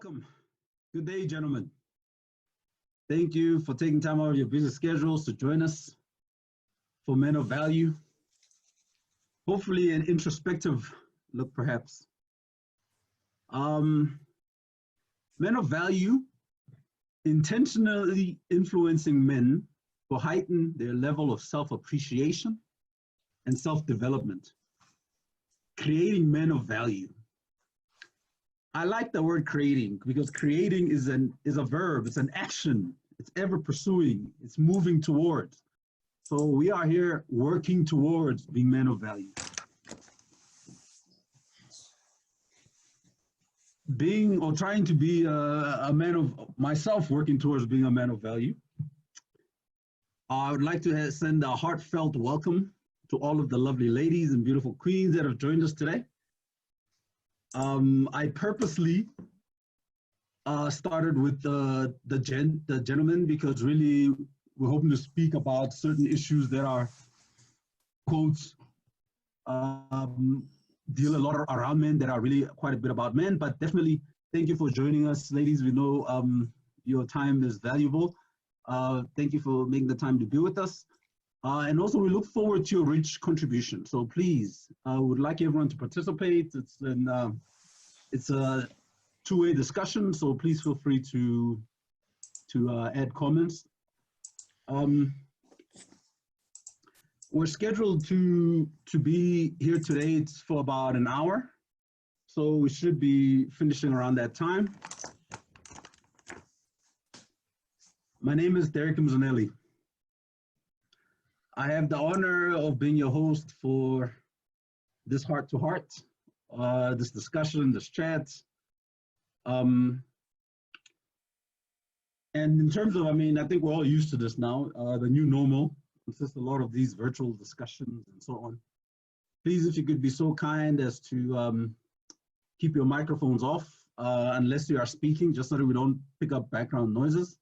Welcome. Good day, gentlemen. Thank you for taking time out of your busy schedules to join us for Men of Value. Hopefully an introspective look, perhaps. Men of Value, intentionally influencing men to heighten their level of self-appreciation and self-development, creating men of value. I like the word creating because creating is a verb, it's an action, it's ever pursuing, it's moving towards. So we are here working towards being men of value. Being or trying to be a man of myself, working towards being a man of value. I would like to send a heartfelt welcome to all of the lovely ladies and beautiful queens that have joined us today. I purposely started with the gentlemen because really we're hoping to speak about certain issues that are, quotes, deal a lot around men, that are really quite a bit about men, but definitely thank you for joining us, ladies. We know your time is valuable. Thank you for making the time to be with us. And also we look forward to your rich contribution. So please, I would like everyone to participate. It's a two-way discussion, so please feel free to add comments. We're scheduled to be here today. It's for about an hour, so we should be finishing around that time. My name is Derek Mzanelli. I have the honor of being your host for this heart-to-heart, this discussion, this chat. And in terms of, I think we're all used to this now. The new normal consists a lot of these virtual discussions and so on. Please, if you could be so kind as to keep your microphones off unless you are speaking, just so that we don't pick up background noises.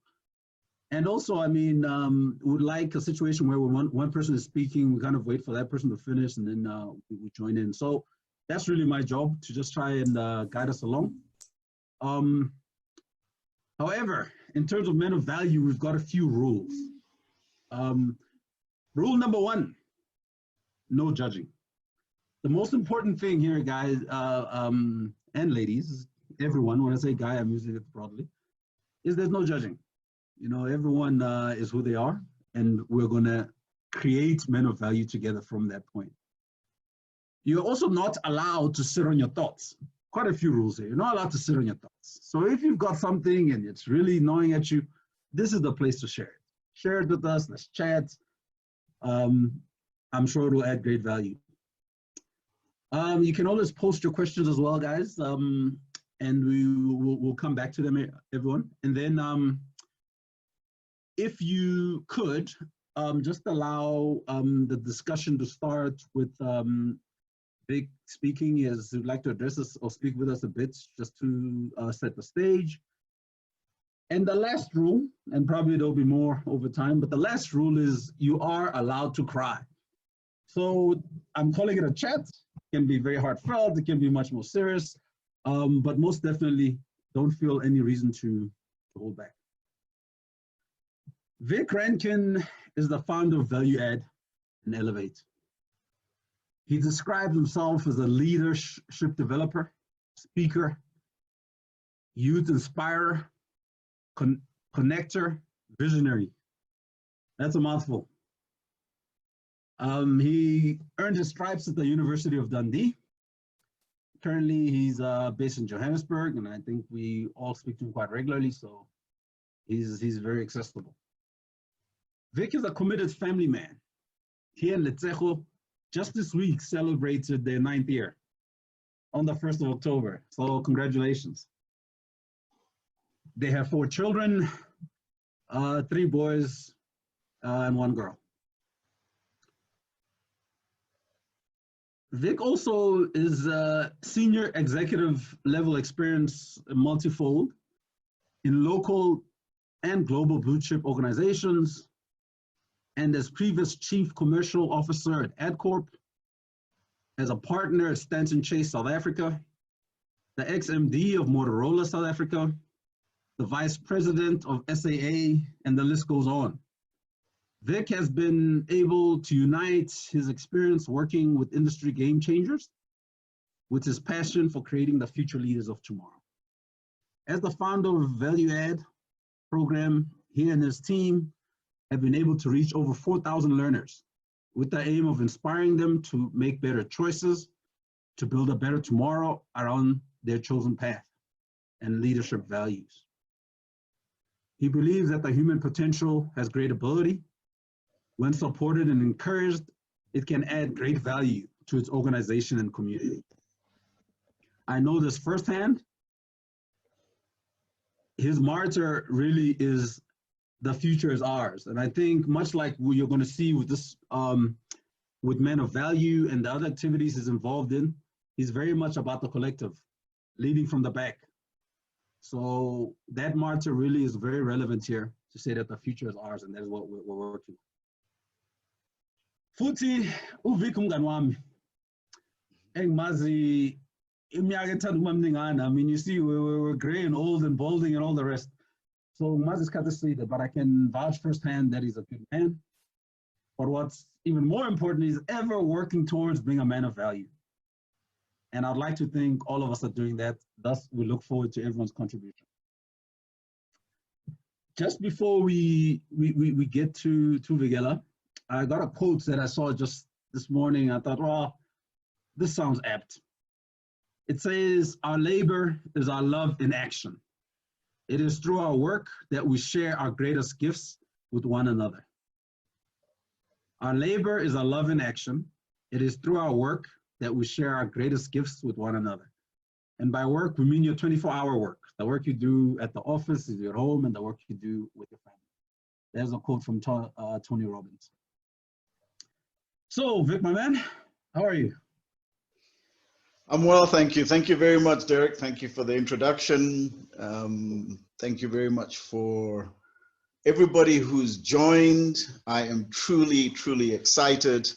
And also, would like a situation where when one person is speaking, we kind of wait for that person to finish and then we join in. So that's really my job, to just try and guide us along. However, in terms of men of value, we've got a few rules. Rule number one, no judging. The most important thing here, guys and ladies, everyone, when I say guy, I'm using it broadly, is there's no judging. You know, everyone is who they are, and we're going to create men of value together from that point. You're also not allowed to sit on your thoughts. Quite a few rules here. You're not allowed to sit on your thoughts. So if you've got something and it's really gnawing at you, this is the place to share it. Share it with us. Let's chat. I'm sure it will add great value. You can always post your questions as well, guys, and we'll come back to them, everyone. And then if you could, just allow the discussion to start with Vic speaking, as he'd like to address us or speak with us a bit, just to set the stage. And the last rule, and probably there'll be more over time, but the last rule is you are allowed to cry. So I'm calling it a chat. It can be very heartfelt, it can be much more serious, but most definitely don't feel any reason to hold back. Vic Rankin is the founder of Value Add and Elevate. He describes himself as a leadership developer, speaker, youth inspirer, connector, visionary. That's a mouthful. He earned his stripes at the University of Dundee. Currently, he's based in Johannesburg, and I think we all speak to him quite regularly, so he's very accessible. Vic is a committed family man. He and Letsejo just this week celebrated their 9th year on the 1st of October. So congratulations. They have 4 children, 3 boys and 1 girl. Vic also is a senior executive level experience multifold in local and global blue chip organizations, and as previous chief commercial officer at AdCorp, as a partner at Stanton Chase South Africa, the ex-MD of Motorola South Africa, the vice president of SAA, and the list goes on. Vic has been able to unite his experience working with industry game changers with his passion for creating the future leaders of tomorrow. As the founder of Value Add program, he and his team have been able to reach over 4,000 learners with the aim of inspiring them to make better choices, to build a better tomorrow around their chosen path and leadership values. He believes that the human potential has great ability. When supported and encouraged, it can add great value to its organization and community. I know this firsthand. His motto really is, the future is ours. And I think much like what you're going to see with this, with Men of Value and the other activities he's involved in, he's very much about the collective, leading from the back. So that motto really is very relevant here to say that the future is ours, and that's what we're working on. Futhi, uVic umngani wami. Engimazi iminyaka ethanda ukuba mningana. I mean, you see, we're gray and old and balding and all the rest. So ngimazi isikhathi eside, but I can vouch firsthand that he's a good man. But what's even more important is ever working towards being a man of value. And I'd like to think all of us are doing that. Thus, we look forward to everyone's contribution. Just before we get to Vigela, I got a quote that I saw just this morning. I thought, well, this sounds apt. It says, "Our labor is our love in action. It is through our work that we share our greatest gifts with one another." Our labor is our love in action. It is through our work that we share our greatest gifts with one another. And by work, we mean your 24-hour work, the work you do at the office, at your home, and the work you do with your family. There's a quote from Tony Robbins. So, Vic, my man, how are you? I'm well, thank you. Thank you very much, Derek. Thank you for the introduction. Thank you very much for everybody who's joined. I am truly, truly excited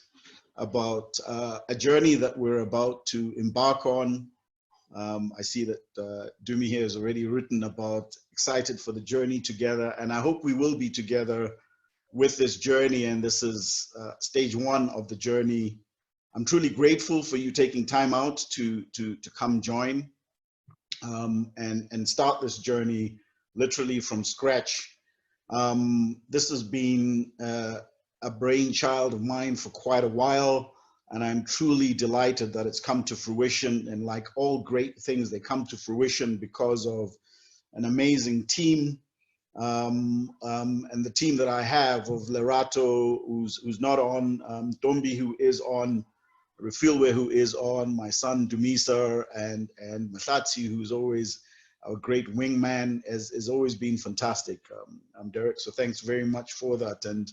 about a journey that we're about to embark on. I see that Dumi here has already written about excited for the journey together, and I hope we will be together with this journey, and this is stage one of the journey. I'm truly grateful for you taking time out to come join and start this journey literally from scratch. This has been a brainchild of mine for quite a while, and I'm truly delighted that it's come to fruition. And like all great things, they come to fruition because of an amazing team. And the team that I have of Lerato, who's not on, Dombi, who is on, Refilwe, who is on, my son Dumisa, and Mahlatsi, who's always our great wingman, has always been fantastic. I'm Derek, so thanks very much for that. And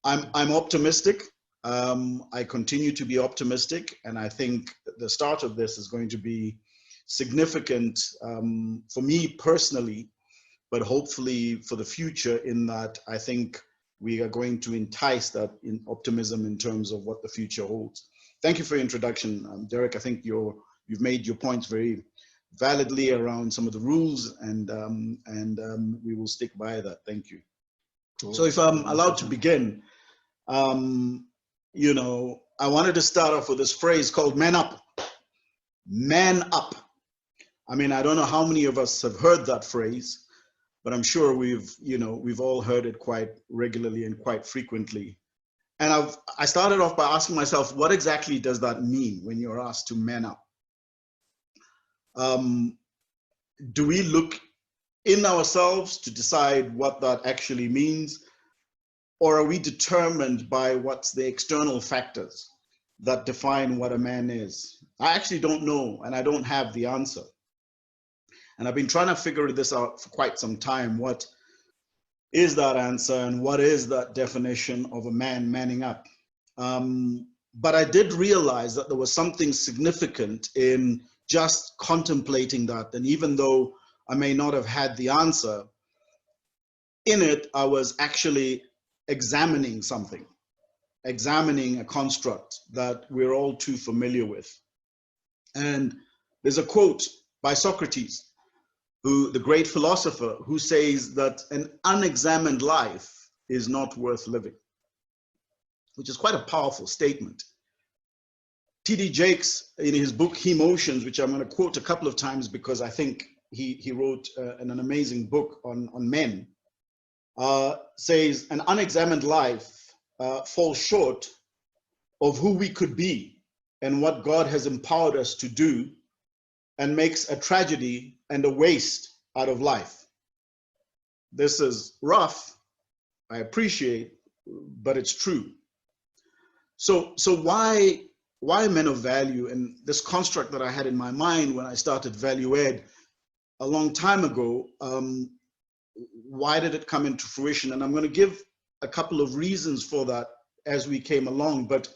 I'm optimistic. I continue to be optimistic, and I think the start of this is going to be significant for me personally, but hopefully for the future, in that I think we are going to entice that in optimism in terms of what the future holds. Thank you for your introduction, Derek. I think you've made your points very validly around some of the rules, and we will stick by that. Thank you. Cool. So if I'm allowed to begin, you know, I wanted to start off with this phrase called "man up." Man up. I mean, I don't know how many of us have heard that phrase, but I'm sure we've all heard it quite regularly and quite frequently. And I started off by asking myself, what exactly does that mean when you're asked to man up? Do we look in ourselves to decide what that actually means? Or are we determined by what's the external factors that define what a man is? I actually don't know, and I don't have the answer. And I've been trying to figure this out for quite some time. What is that answer, and what is that definition of a man manning up? But I did realize that there was something significant in just contemplating that. And even though I may not have had the answer, in it, I was actually examining something, examining a construct that we're all too familiar with. And there's a quote by Socrates, the great philosopher, who says that an unexamined life is not worth living, which is quite a powerful statement. T.D. Jakes, in his book Emotions, which I'm going to quote a couple of times because I think he wrote an amazing book on men, says an unexamined life falls short of who we could be and what God has empowered us to do, and makes a tragedy and a waste out of life. This is rough, I appreciate, but it's true. So why men of value, and this construct that I had in my mind when I started Value Ed a long time ago, why did it come into fruition? And I'm going to give a couple of reasons for that as we came along, but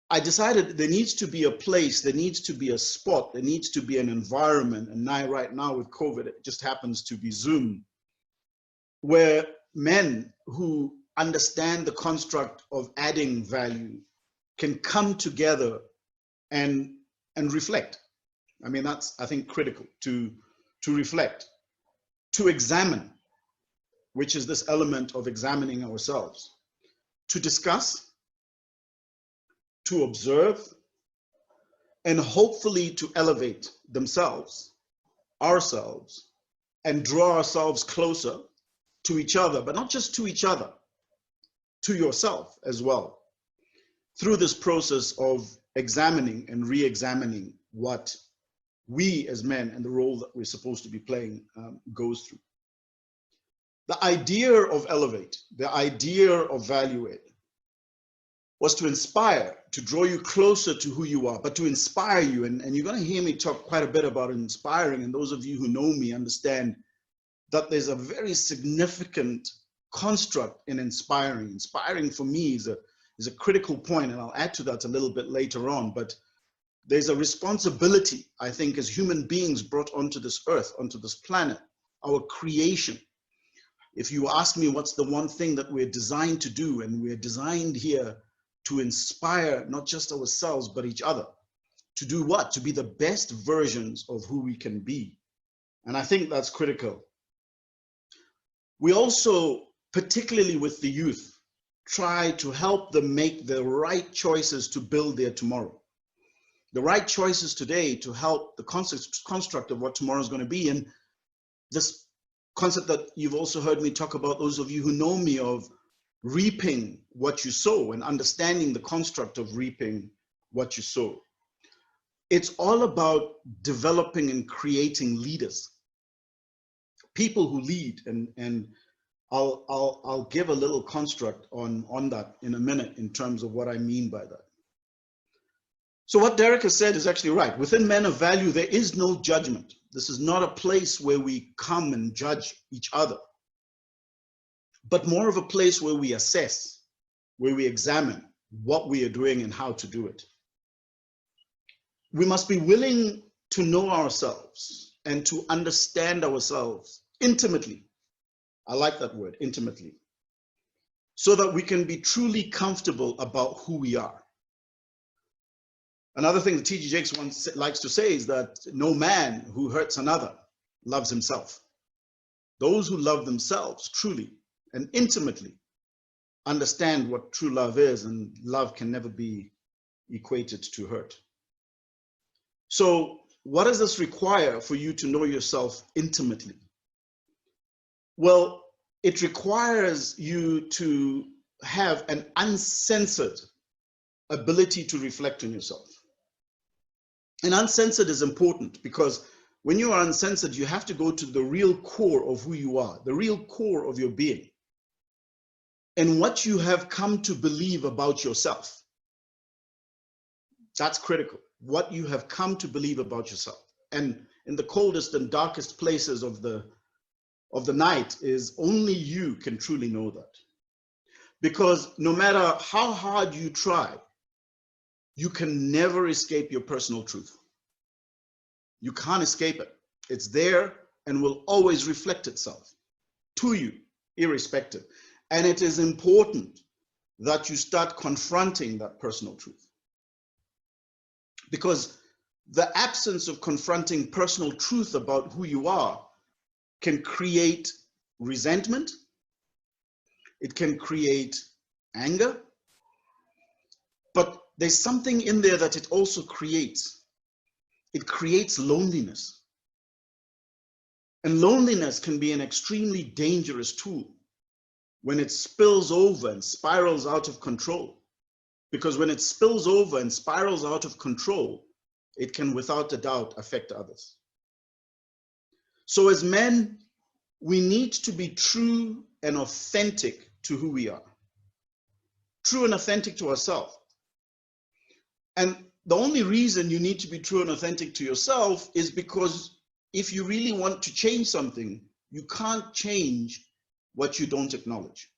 I decided there needs to be a place, there needs to be a spot, there needs to be an environment, and right now with COVID, it just happens to be Zoom, where men who understand the construct of adding value can come together and reflect. I mean, that's, I think, critical to reflect, to examine, which is this element of examining ourselves, to discuss, to observe, and hopefully to elevate themselves, ourselves, and draw ourselves closer to each other, but not just to each other, to yourself as well, through this process of examining and re-examining what we as men and the role that we're supposed to be playing goes through. The idea of Elevate, the idea of Value Ed, was to inspire, to draw you closer to who you are, but to inspire you. And you're going to hear me talk quite a bit about inspiring. And those of you who know me understand that there's a very significant construct in inspiring. Inspiring for me is a critical point, and I'll add to that a little bit later on. But there's a responsibility, I think, as human beings brought onto this earth, onto this planet, our creation. If you ask me what's the one thing that we're designed to do, and we're designed here to inspire not just ourselves, but each other. To do what? To be the best versions of who we can be. And I think that's critical. We also, particularly with the youth, try to help them make the right choices to build their tomorrow. The right choices today to help the construct of what tomorrow is going to be. And this concept that you've also heard me talk about, those of you who know me, of reaping what you sow and understanding the construct of reaping what you sow. It's all about developing and creating leaders, people who lead, and I'll give a little construct on that in a minute in terms of what I mean by that. So what Derek has said is actually right. Within Men of Value, there is no judgment. This is not a place where we come and judge each other, but more of a place where we assess, where we examine what we are doing and how to do it. We must be willing to know ourselves and to understand ourselves intimately. I like that word, intimately, so that we can be truly comfortable about who we are. Another thing that T.G. Jakes once likes to say is that no man who hurts another loves himself. Those who love themselves truly and intimately understand what true love is, and love can never be equated to hurt. So what does this require for you to know yourself intimately? Well, it requires you to have an uncensored ability to reflect on yourself. And uncensored is important because when you are uncensored, you have to go to the real core of who you are, the real core of your being, and what you have come to believe about yourself. That's critical, what you have come to believe about yourself. And in the coldest and darkest places of the night is only you can truly know that. Because no matter how hard you try, you can never escape your personal truth. You can't escape it. It's there and will always reflect itself to you, irrespective. And it is important that you start confronting that personal truth. Because the absence of confronting personal truth about who you are can create resentment. It can create anger. But there's something in there that it also creates. It creates loneliness. And loneliness can be an extremely dangerous tool when it spills over and spirals out of control. Because when it spills over and spirals out of control, it can without a doubt affect others. So as men, we need to be true and authentic to who we are. True and authentic to ourselves. And the only reason you need to be true and authentic to yourself is because if you really want to change something, you can't change what you don't acknowledge.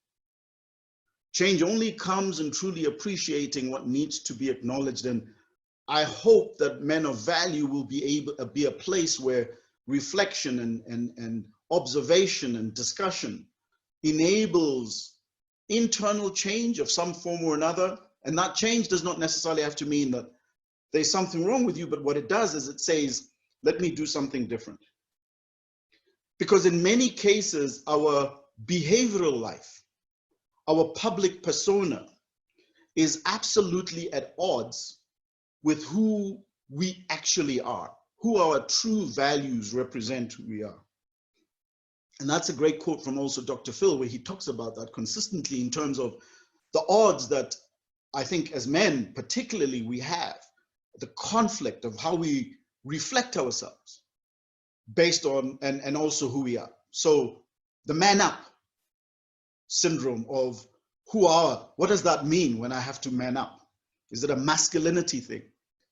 Change only comes in truly appreciating what needs to be acknowledged. And I hope that men of value will be a place where reflection and observation and discussion enables internal change of some form or another. And that change does not necessarily have to mean that there's something wrong with you, but what it does is it says, let me do something different. Because in many cases, our behavioral life, our public persona is absolutely at odds with who we actually are, who our true values represent who we are. And that's a great quote from also Dr. Phil, where he talks about that consistently in terms of the odds that I think as men, particularly, we have, the conflict of how we reflect ourselves based on, and also who we are. So the man up syndrome of what does that mean when I have to man up? Is it a masculinity thing?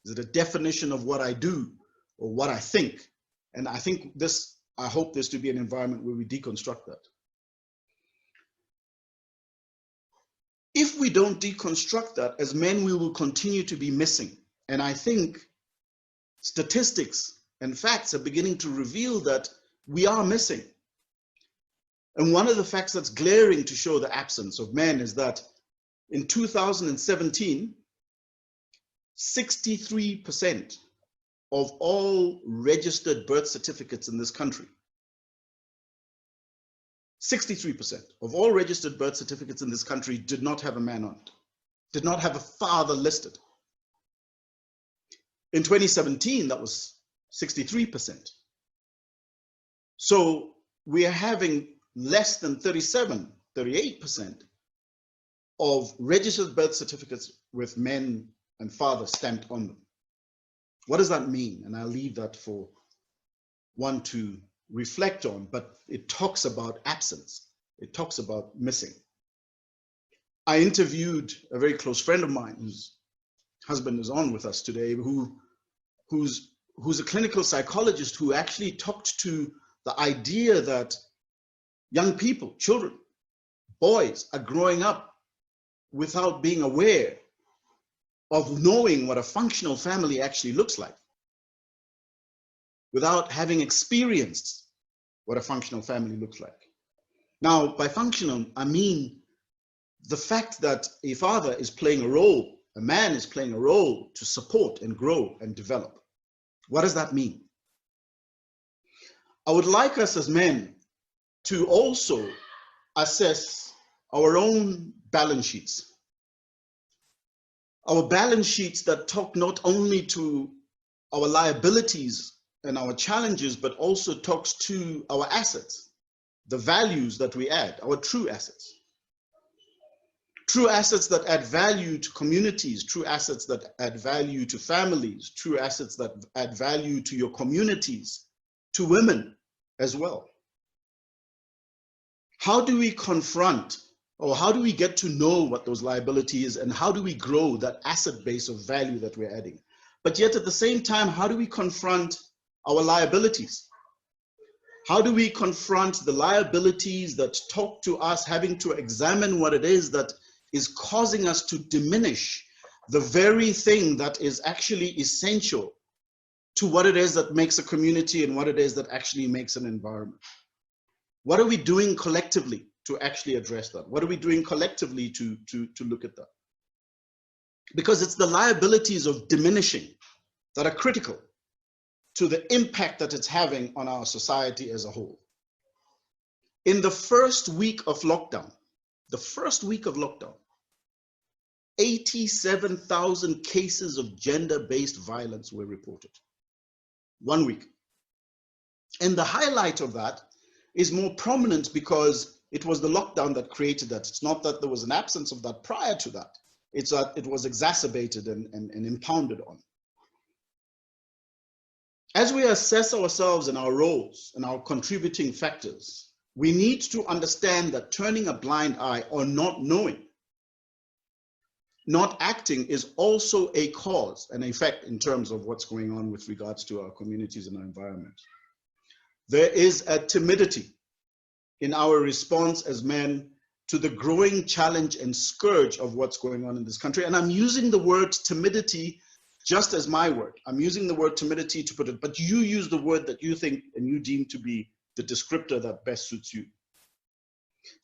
Is it a definition of what I do or what I think? And I think I hope this to be an environment where we deconstruct that. If we don't deconstruct that, as men, we will continue to be missing. And I think statistics and facts are beginning to reveal that we are missing. And one of the facts that's glaring to show the absence of men is that in 2017, 63% of all registered birth certificates in this country, 63% of all registered birth certificates in this country did not have a man on it, did not have a father listed. In 2017, that was 63%. So we are having less than 38% of registered birth certificates with men and fathers stamped on them. What does that mean? And I'll leave that for one to reflect on, but it talks about absence. It talks about missing. I interviewed a very close friend of mine whose husband is on with us today, who's a clinical psychologist who actually talked to the idea that young people, children, boys are growing up without being aware of knowing what a functional family actually looks like, without having experienced what a functional family looks like. Now, by functional, I mean the fact that a father is playing a role, a man is playing a role to support and grow and develop. What does that mean? I would like us as men to also assess our own balance sheets. Our balance sheets that talk not only to our liabilities and our challenges, but also talks to our assets, the values that we add, our true assets. True assets that add value to communities, true assets that add value to families, true assets that add value to your communities, to women as well. How do we confront, or how do we get to know what those liabilities is, and how do we grow that asset base of value that we're adding? But yet at the same time, how do we confront our liabilities? How do we confront the liabilities that talk to us having to examine what it is that is causing us to diminish the very thing that is actually essential to what it is that makes a community and what it is that actually makes an environment? What are we doing collectively to actually address that? What are we doing collectively to look at that? Because it's the liabilities of diminishing that are critical to the impact that it's having on our society as a whole. In the first week of lockdown, 87,000 cases of gender-based violence were reported. 1 week. And the highlight of that is more prominent because it was the lockdown that created that. It's not that there was an absence of that prior to that. It's that it was exacerbated and impounded on. As we assess ourselves and our roles and our contributing factors, we need to understand that turning a blind eye or not knowing, not acting is also a cause and effect in terms of what's going on with regards to our communities and our environment. There is a timidity in our response as men to the growing challenge and scourge of what's going on in this country. And I'm using the word timidity just as my word. I'm using the word timidity to put it, but you use the word that you think and you deem to be the descriptor that best suits you.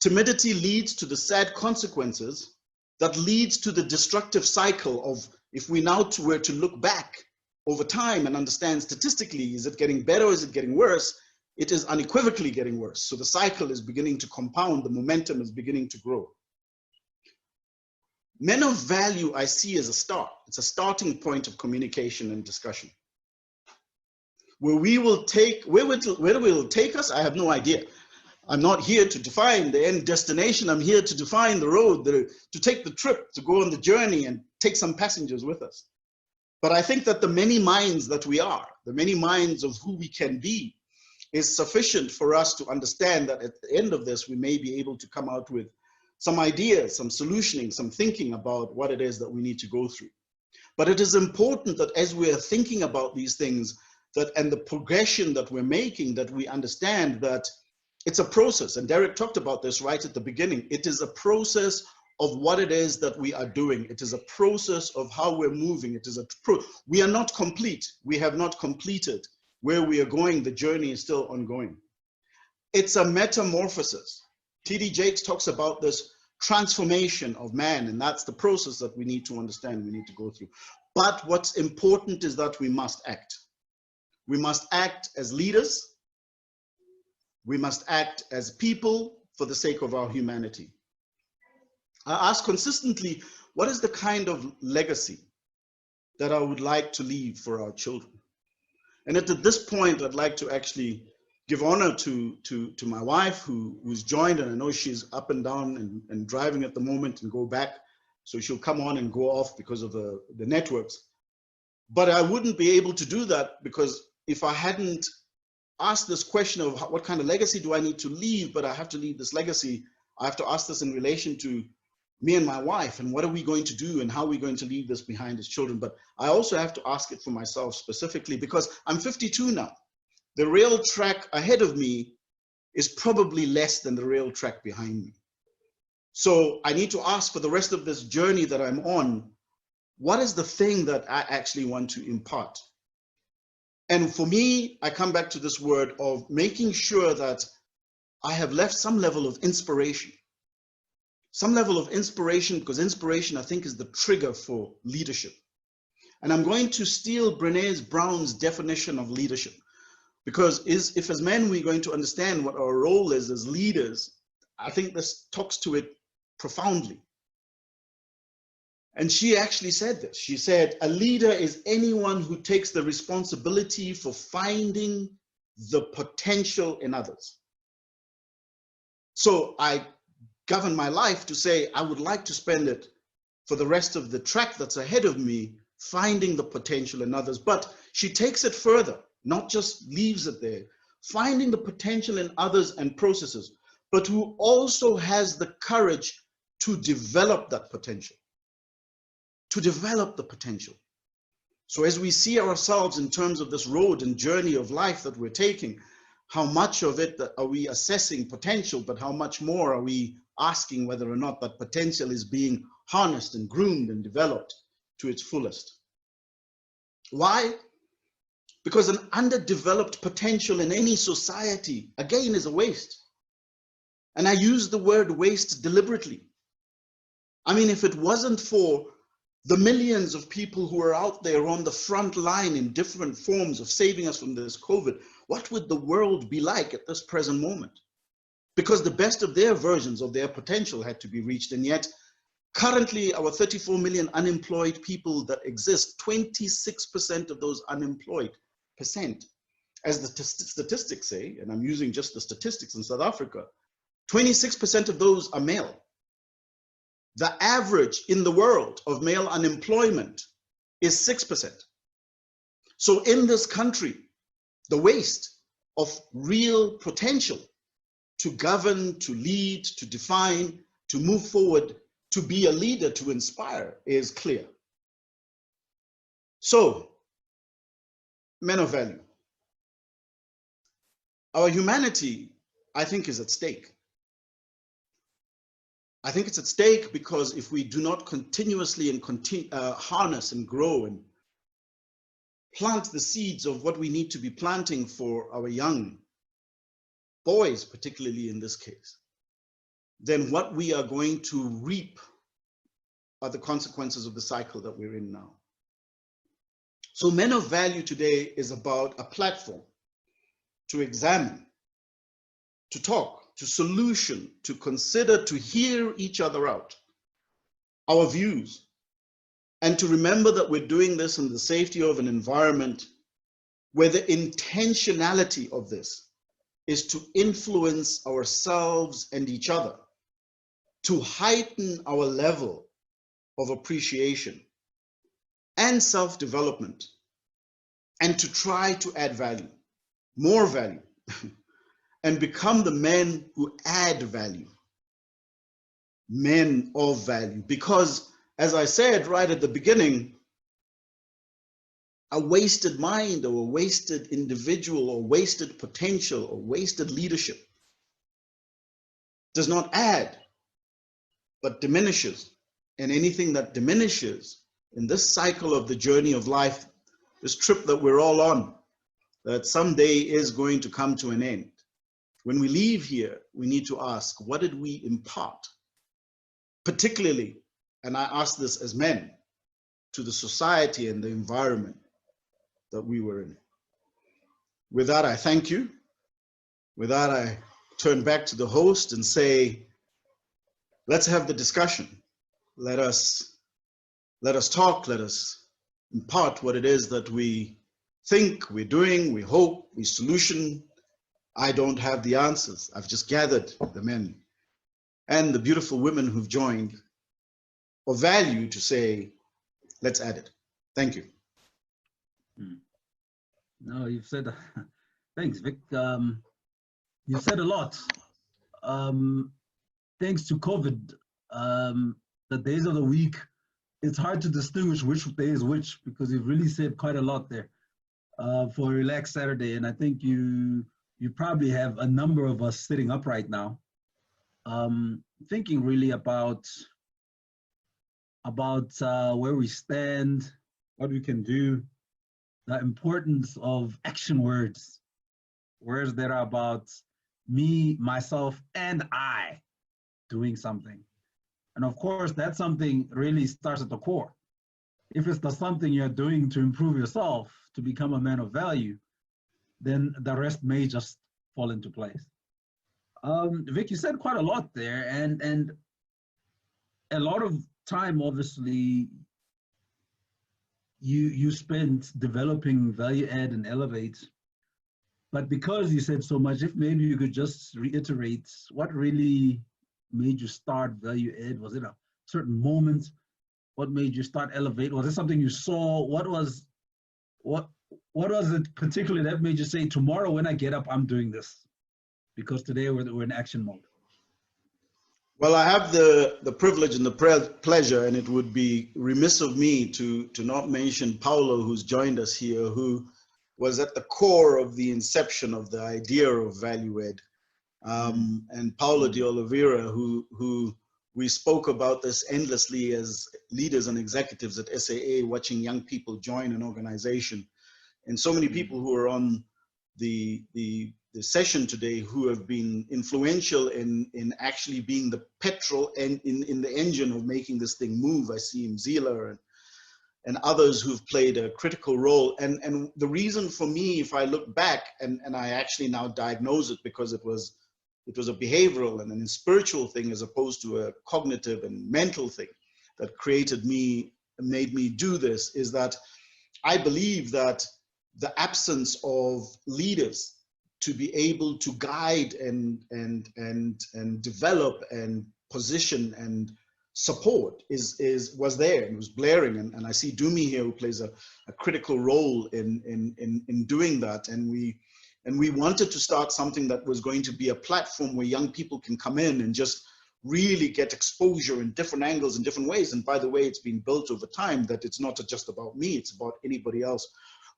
Timidity leads to the sad consequences that leads to the destructive cycle of, if we now were to look back over time and understand statistically, is it getting better or is it getting worse? It is unequivocally getting worse. So the cycle is beginning to compound, the momentum is beginning to grow. Men of value I see as a start. It's a starting point of communication and discussion. Where we will take, where it will take us, I have no idea. I'm not here to define the end destination. I'm here to define the road, to take the trip, to go on the journey and take some passengers with us. But I think that the many minds that we are, the many minds of who we can be, is sufficient for us to understand that at the end of this, we may be able to come out with some ideas, some solutioning, some thinking about what it is that we need to go through. But it is important that as we are thinking about these things, that and the progression that we're making, that we understand that it's a process. And Derek talked about this right at the beginning. It is a process of what it is that we are doing. It is a process of how we're moving. It is we are not complete. We have not completed where we are going. The journey is still ongoing. It's a metamorphosis. T.D. Jakes talks about this transformation of man, and that's the process that we need to understand, we need to go through. But what's important is that we must act. We must act as leaders. We must act as people for the sake of our humanity. I ask consistently, what is the kind of legacy that I would like to leave for our children? And at this point, I'd like to actually give honor to my wife who's joined, and I know she's up and down and driving at the moment and go back. So she'll come on and go off because of the networks. But I wouldn't be able to do that because if I hadn't asked this question of what kind of legacy do I need to leave, but I have to leave this legacy, I have to ask this in relation to me and my wife, and what are we going to do and how are we going to leave this behind as children? But I also have to ask it for myself specifically because I'm 52 now. The rail track ahead of me is probably less than the rail track behind me. So I need to ask for the rest of this journey that I'm on, what is the thing that I actually want to impart? And for me, I come back to this word of making sure that I have left some level of inspiration. Some level of inspiration, because inspiration, I think, is the trigger for leadership. And I'm going to steal Brené Brown's definition of leadership. Because if as men we're going to understand what our role is as leaders, I think this talks to it profoundly. And she actually said this. She said, a leader is anyone who takes the responsibility for finding the potential in others. So I govern my life to say, I would like to spend it for the rest of the track that's ahead of me, finding the potential in others. But she takes it further, not just leaves it there, finding the potential in others and processes, but who also has the courage to develop that potential. To develop the potential. So as we see ourselves in terms of this road and journey of life that we're taking, how much of it are we assessing potential, but how much more are we asking whether or not that potential is being harnessed and groomed and developed to its fullest? Why? Because an underdeveloped potential in any society, again, is a waste. And I use the word waste deliberately. I mean, if it wasn't for the millions of people who are out there on the front line in different forms of saving us from this COVID, what would the world be like at this present moment? Because the best of their versions of their potential had to be reached. And yet, currently, our 34 million unemployed people that exist, 26% of those unemployed percent, as the statistics say, and I'm using just the statistics in South Africa, 26% of those are male. The average in the world of male unemployment is 6%. So in this country, the waste of real potential to govern, to lead, to define, to move forward, to be a leader, to inspire is clear. So, men of value. Our humanity, I think, is at stake. I think it's at stake because if we do not continuously and harness and grow and plant the seeds of what we need to be planting for our young boys, particularly in this case, then what we are going to reap are the consequences of the cycle that we're in now. So Men of Value today is about a platform to examine, to talk, to solution, to consider, to hear each other out, our views, and to remember that we're doing this in the safety of an environment where the intentionality of this is to influence ourselves and each other, to heighten our level of appreciation and self-development, and to try to add value, more value, and become the men who add value, men of value. Because, as I said right at the beginning, a wasted mind or a wasted individual or wasted potential or wasted leadership does not add, but diminishes. And anything that diminishes in this cycle of the journey of life, this trip that we're all on, that someday is going to come to an end. When we leave here, we need to ask, what did we impart? Particularly, and I ask this as men, to the society and the environment that we were in. With that, I thank you. With that, I turn back to the host and say, let's have the discussion. Let us talk, let us impart what it is that we think, we're doing, we hope, we solution. I don't have the answers. I've just gathered the men and the beautiful women who've joined of value to say, let's add it. Thank you. No, you've said, thanks, Vic. You said a lot. Thanks to COVID, the days of the week, it's hard to distinguish which day is which because you've really said quite a lot there for a relaxed Saturday. And I think you probably have a number of us sitting up right now, thinking really about where we stand, what we can do, the importance of action words that are about me, myself, and I doing something. And of course, that something really starts at the core. If it's the something you're doing to improve yourself, to become a man of value, then the rest may just fall into place. Vic, you said quite a lot there, and a lot of time, obviously, you spent developing value add and elevate. But because you said so much, if maybe you could just reiterate what really made you start value add? Was it a certain moment? What made you start elevate? Was it something you saw? What was it particularly that made you say, tomorrow when I get up, I'm doing this? Because today we're in action mode. Well, I have the privilege and the pleasure, and it would be remiss of me to not mention Paulo, who's joined us here, who was at the core of the inception of the idea of value add. And Paulo de Oliveira, who we spoke about this endlessly as leaders and executives at SAA, watching young people join an organization. And so many people who are on the session today who have been influential in actually being the petrol and in the engine of making this thing move. I see Mzila and and others who've played a critical role. And the reason for me, if I look back, and I actually now diagnose it because it was a behavioral and a spiritual thing as opposed to a cognitive and mental thing that created me, made me do this, is that I believe that the absence of leaders to be able to guide and develop and position and support was there and was blaring. And I see Dumi here, who plays a critical role in doing that. And we wanted to start something that was going to be a platform where young people can come in and just really get exposure in different angles in different ways. And by the way, it's been built over time that it's not just about me, it's about anybody else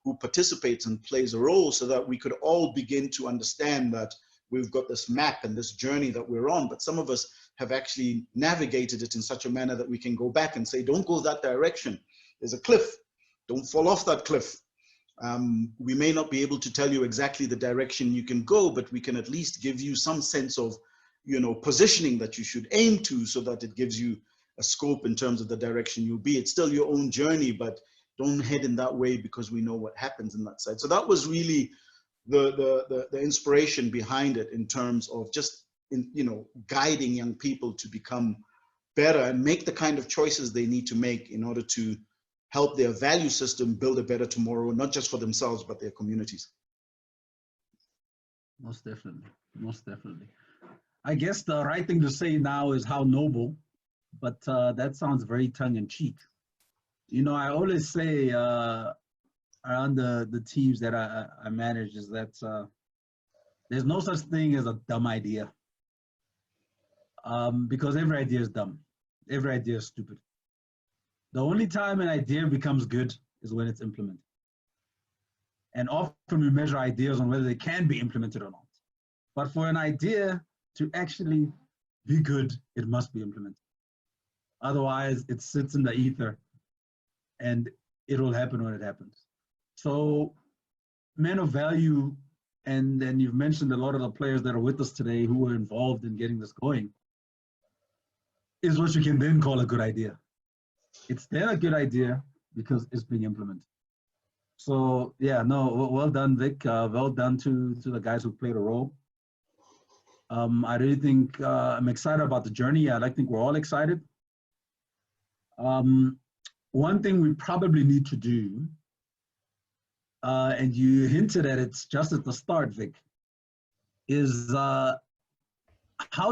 who participates and plays a role, so that we could all begin to understand that we've got this map and this journey that we're on, but some of us have actually navigated it in such a manner that we can go back and say, don't go that direction. There's a cliff. Don't fall off that cliff. We may not be able to tell you exactly the direction you can go, but we can at least give you some sense of, positioning that you should aim to, so that it gives you a scope in terms of the direction you'll be. It's still your own journey, but don't head in that way because we know what happens in that side. So that was really the inspiration behind it, in terms of just guiding young people to become better and make the kind of choices they need to make in order to help their value system build a better tomorrow, not just for themselves, but their communities. Most definitely, most definitely. I guess the right thing to say now is how noble, but that sounds very tongue-in-cheek. I always say around the teams that I manage is that there's no such thing as a dumb idea, because every idea is dumb. Every idea is stupid. The only time an idea becomes good is when it's implemented. And often we measure ideas on whether they can be implemented or not. But for an idea to actually be good, it must be implemented. Otherwise, it sits in the ether and it will happen when it happens. So men of value, and then you've mentioned a lot of the players that are with us today who were involved in getting this going, is what you can then call a good idea. It's then a good idea because it's being implemented. So yeah, no, well done, Vic. Well done to the guys who played a role. I really think I'm excited about the journey. I think we're all excited. One thing we probably need to do, and you hinted at it just at the start, Vic, is how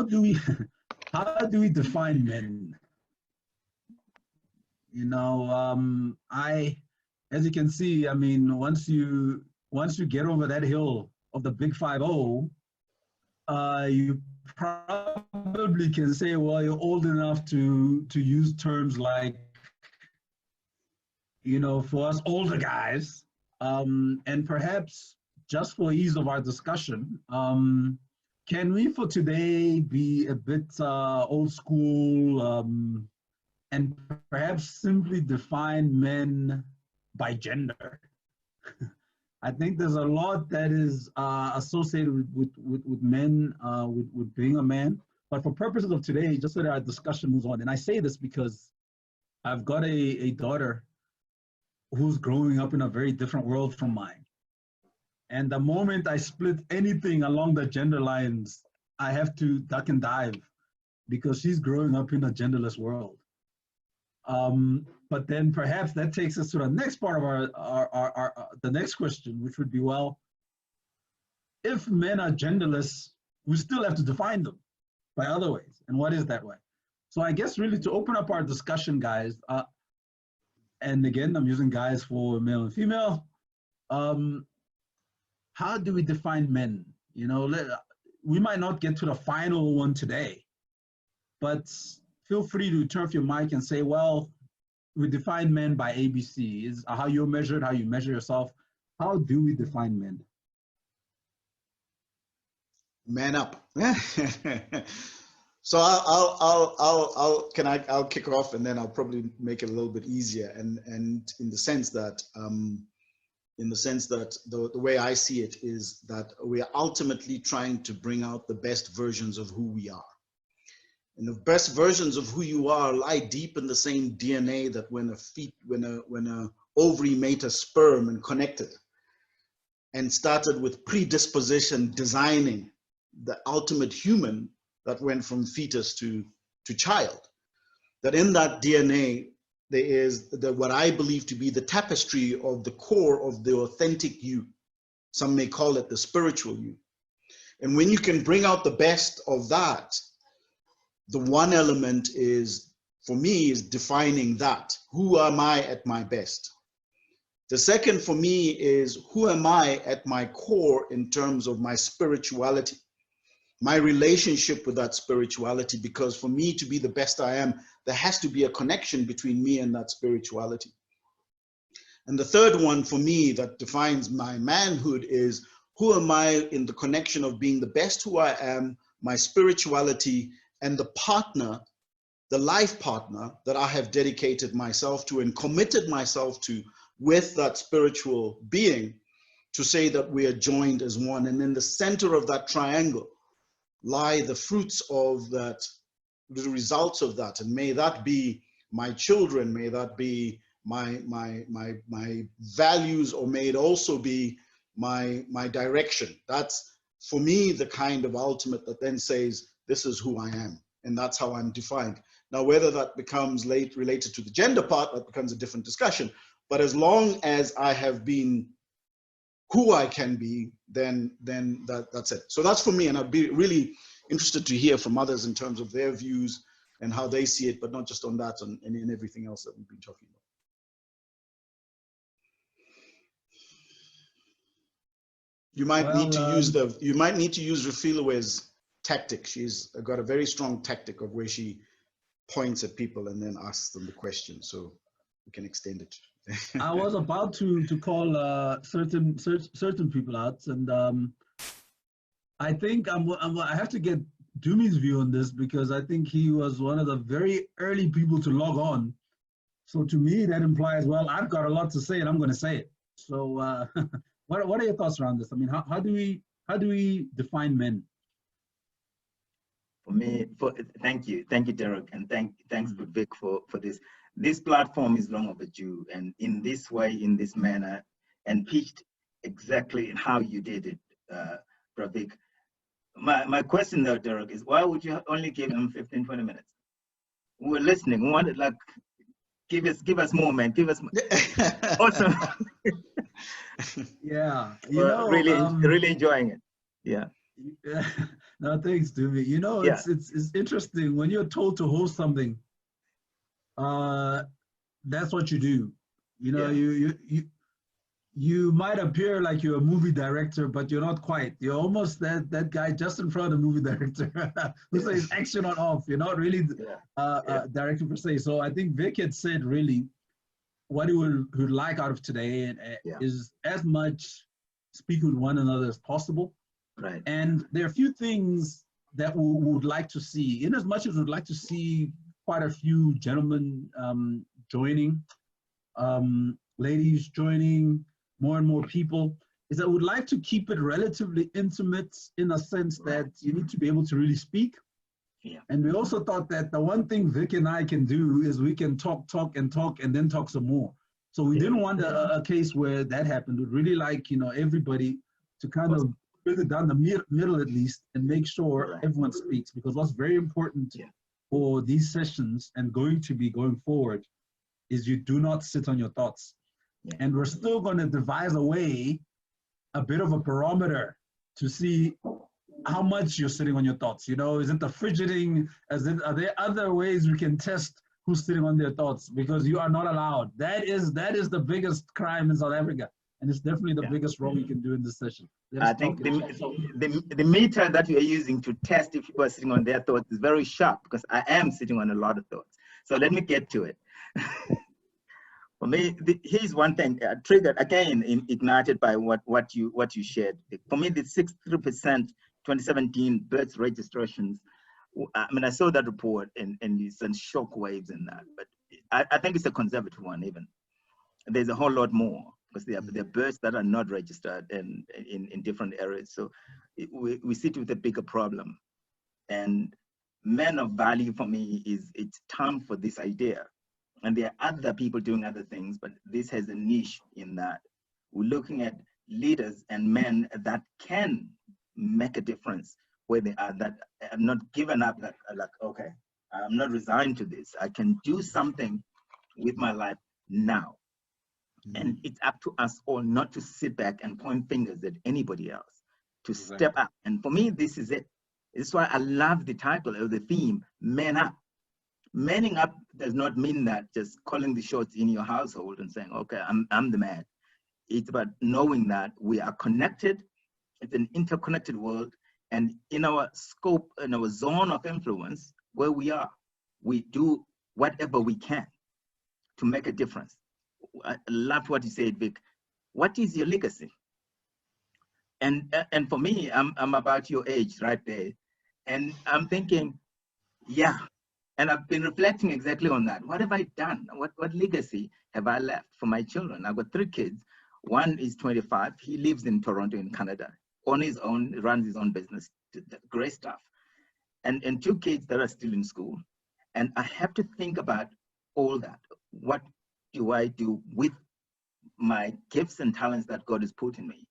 do we define men? As you can see, I mean, once you get over that hill of the big 5-0, you probably can say, well, you're old enough to use terms like, for us older guys, and perhaps just for ease of our discussion, can we for today be a bit old school, and perhaps simply define men by gender? I think there's a lot that is associated with men, with being a man. But for purposes of today, just so that our discussion moves on, and I say this because I've got a daughter who's growing up in a very different world from mine. And the moment I split anything along the gender lines, I have to duck and dive because she's growing up in a genderless world. But then perhaps that takes us to the next part of the next question, which would be, well, if men are genderless, we still have to define them by other ways. And what is that way? So I guess really to open up our discussion, guys, and again, I'm using guys for male and female. How do we define men? We might not get to the final one today, but feel free to turn off your mic and say, well, we define men by ABC. Is how you're measured, how you measure yourself. How do we define men? Man up. So I'll kick off, and then I'll probably make it a little bit easier. And in the sense that the way I see it is that we are ultimately trying to bring out the best versions of who we are. And the best versions of who you are lie deep in the same DNA that when a ovary made a sperm and connected and started with predisposition designing the ultimate human that went from fetus to child. That in that DNA, there is what I believe to be the tapestry of the core of the authentic you. Some may call it the spiritual you. And when you can bring out the best of that, the one element is, for me, is defining that. Who am I at my best? The second for me is, who am I at my core in terms of my spirituality, my relationship with that spirituality? Because for me to be the best I am, there has to be a connection between me and that spirituality. And the third one for me that defines my manhood is, who am I in the connection of being the best who I am, my spirituality, and the partner, the life partner that I have dedicated myself to and committed myself to with that spiritual being, to say that we are joined as one. And in the center of that triangle lie the fruits of that, the results of that. And may that be my children, may that be my values, or may it also be my direction. That's for me the kind of ultimate that then says, this is who I am, and that's how I'm defined. Now, whether that becomes related to the gender part, that becomes a different discussion. But as long as I have been who I can be, then that's it. So that's for me, and I'd be really interested to hear from others in terms of their views and how they see it, but not just on that, and in everything else that we've been talking about. You might need to use Rafilowe's tactic. She's got a very strong tactic of where she points at people and then asks them the question, so we can extend it. I was about to call certain people out, and I think I have to get Dumi's view on this, because I think he was one of the very early people to log on. So to me, that implies, well, I've got a lot to say, and I'm going to say it. So what are your thoughts around this? I mean, how do we define men? For me, thank you, Derek, and thanks to Vic for this. This platform is long overdue, and in this way, in this manner, and pitched exactly how you did it, Vic. My question though, Derek, is why would you only give them 15, 20 minutes? We're listening. We wanted, like, give us more, man. Give us more. Awesome. Yeah, really enjoying it. Yeah. No, thanks, Dumi. It's interesting when you're told to host something. That's what you do. You might appear like you're a movie director, but you're not quite. You're almost that guy just in front of the movie director who says action on off. You're not really directing per se. So I think Vic had said really what he would like out of today is as much speak with one another as possible. Right. And there are a few things that we would like to see, in as much as we'd like to see quite a few gentlemen joining, ladies joining, more and more people, is that we'd like to keep it relatively intimate, in a sense that you need to be able to really speak. Yeah. And we also thought that the one thing Vic and I can do is we can talk, and then talk some more. So we didn't want a case where that happened. We'd really like, everybody to kind of bring it down the middle at least, and make sure everyone speaks, because what's very important for these sessions and going forward is you do not sit on your thoughts. Yeah. And we're still going to devise a way, a bit of a barometer to see how much you're sitting on your thoughts. Is it the fidgeting? Are there other ways we can test who's sitting on their thoughts? Because you are not allowed. That is the biggest crime in South Africa. And it's definitely the biggest wrong you can do in this session. I think the meter that we are using to test if people are sitting on their thoughts is very sharp, because I am sitting on a lot of thoughts. So let me get to it. For me, here's one thing triggered again, ignited by what you shared. For me, the 63% 2017 birth registrations. I mean, I saw that report and you sent shock waves in that, but I think it's a conservative one. Even there's a whole lot more, because there are births that are not registered in different areas. So we sit with a bigger problem, and men of value for me is it's time for this idea. And there are other people doing other things, but this has a niche in that. We're looking at leaders and men that can make a difference where they are, that have not given up, like, okay, I'm not resigned to this. I can do something with my life now. And it's up to us all not to sit back and point fingers at anybody else, to step up. And for me, this is it. This is why I love the title of the theme, Man Up. Manning up does not mean that just calling the shots in your household and saying, okay, I'm the man. It's about knowing that we are connected. It's an interconnected world. And in our scope, in our zone of influence, where we are, we do whatever we can to make a difference. I loved what you said, Vic. What is your legacy? And for me, I'm about your age right there. And I'm thinking, yeah. And I've been reflecting exactly on that. What have I done? What legacy have I left for my children? I've got 3 kids. One is 25. He lives in Toronto in Canada on his own, runs his own business, great stuff. And 2 kids that are still in school. And I have to think about all that. What do I do with my gifts and talents that God has put in me?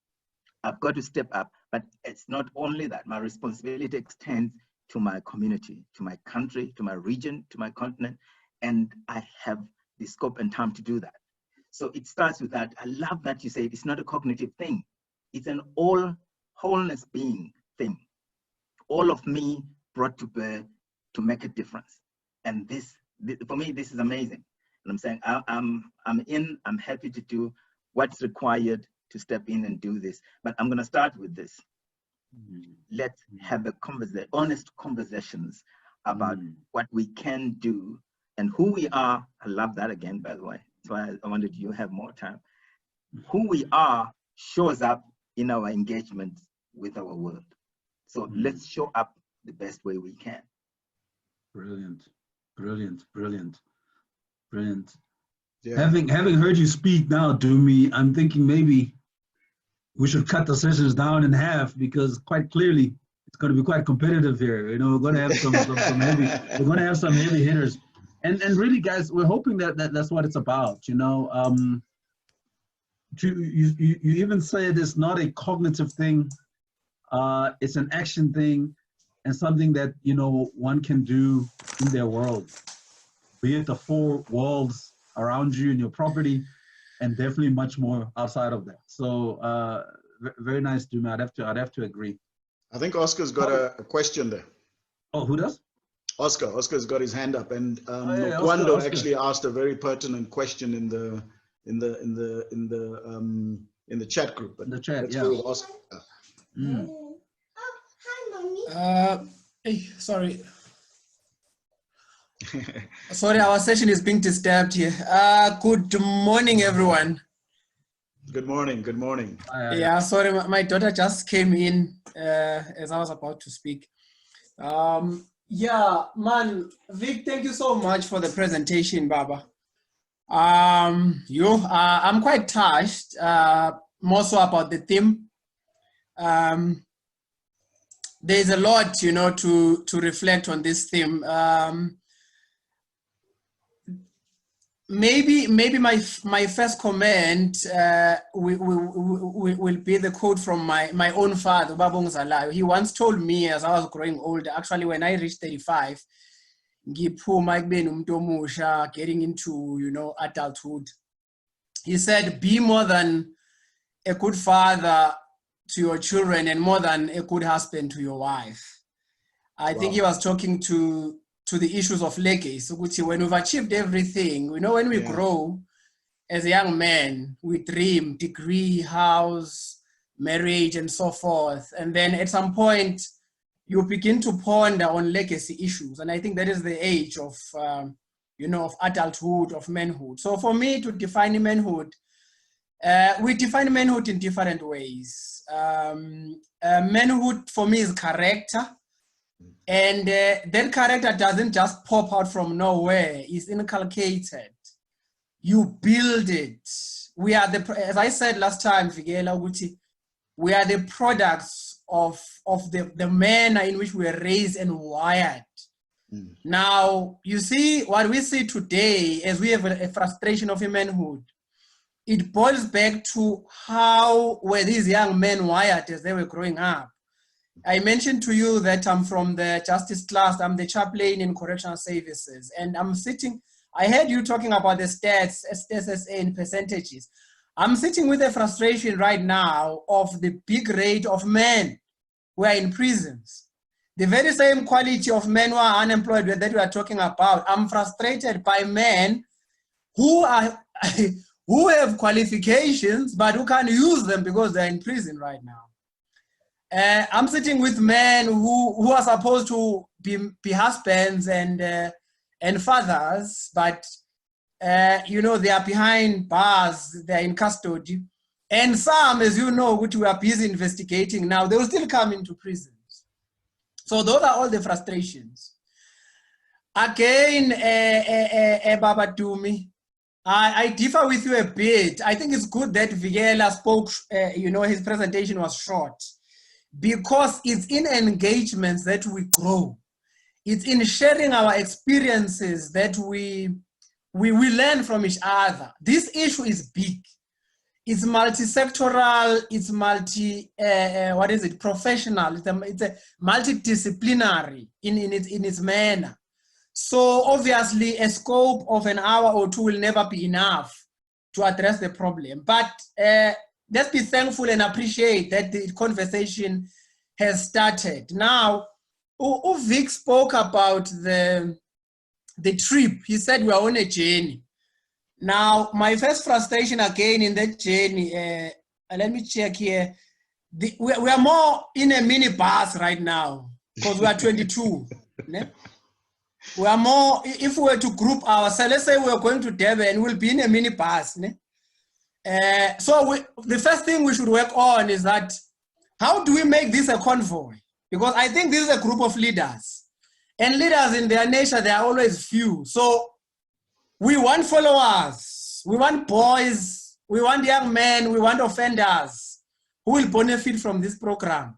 I've got to step up, but it's not only that. My responsibility extends to my community, to my country, to my region, to my continent, and I have the scope and time to do that. So it starts with that. I love that you say it's not a cognitive thing. It's an all wholeness being thing. All of me brought to bear to make a difference. And this for me, this is amazing. And I'm saying I'm happy to do what's required to step in and do this. But I'm gonna start with this. Let's have a honest conversations about what we can do and who we are. I love that again, by the way. That's why I wanted you to have more time. Who we are shows up in our engagement with our world. So let's show up the best way we can. Brilliant, brilliant, brilliant, brilliant. Yeah. Having heard you speak now, Dumi, I'm thinking maybe we should cut the sessions down in half, because quite clearly it's going to be quite competitive here. You know, we're going to have some heavy. We're going to have some heavy hitters, and really, guys, we're hoping that's what it's about. You know, you even said it's not a cognitive thing. It's an action thing, and something that one can do in their world, be it the 4 walls around you and your property, and definitely much more outside of that. So very nice, Duma. I'd have to agree. I think Oscar's got a question there. Oh, who does? Oscar's got his hand up, and yeah, Kwando Oscar. actually asked a very pertinent question in the chat group. But In the chat, let's yeah. go with Oscar. Hey, sorry. Sorry, our session is being disturbed here. Good morning, everyone. Good morning. Good morning. Yeah, sorry, my daughter just came in as I was about to speak. Yeah, man, Vic, thank you so much for the presentation, Baba. I'm quite touched, more so about the theme. There's a lot, to reflect on this theme. Maybe my first comment will be the quote from my own father, Babong Zalayo. He once told me as I was growing older, actually when I reached 35, getting into adulthood. He said, be more than a good father to your children and more than a good husband to your wife. I think he was talking to the issues of legacy. So when we've achieved everything, when we grow as a young man, we dream degree, house, marriage, and so forth. And then at some point, you begin to ponder on legacy issues. And I think that is the age of, of adulthood, of manhood. So for me to define manhood, we define manhood in different ways. Manhood for me is character. And that character doesn't just pop out from nowhere. It's inculcated. You build it. We are as I said last time, we are the products of the manner in which we are raised and wired Now, you see, what we see today as we have a frustration of manhood, it boils back to how were these young men wired as they were growing up. I mentioned to you that I'm from the justice class. I'm the chaplain in correctional services. And I heard you talking about the stats, SSA in percentages. I'm sitting with a frustration right now of the big rate of men who are in prisons. The very same quality of men who are unemployed that we are talking about. I'm frustrated by men who have qualifications, but who can't use them because they're in prison right now. I'm sitting with men who are supposed to be husbands and fathers, but you know, they are behind bars, they're in custody. And some, as you know, which we are busy investigating now, they will still come into prisons. So those are all the frustrations. Again, Baba Dumi, I differ with you a bit. I think it's good that Vigela spoke, you know, his presentation was short, because it's in engagements that we grow. It's in sharing our experiences that we learn from each other. This issue is big. It's multi-sectoral, it's professional, it's a multidisciplinary in its manner. So obviously a scope of an hour or two will never be enough to address the problem. But let's be thankful and appreciate that the conversation has started. Now, Vic spoke about the trip. He said we are on a journey. Now, my first frustration again in that journey, let me check here. We are more in a minibus right now because we are 22. We are more, if we were to group ourselves, let's say we are going to Durban, we'll be in a minibus. So the first thing we should work on is that, how do we make this a convoy? Because I think this is a group of leaders. And leaders in their nature, they are always few. So we want followers, we want boys, we want young men, we want offenders who will benefit from this program.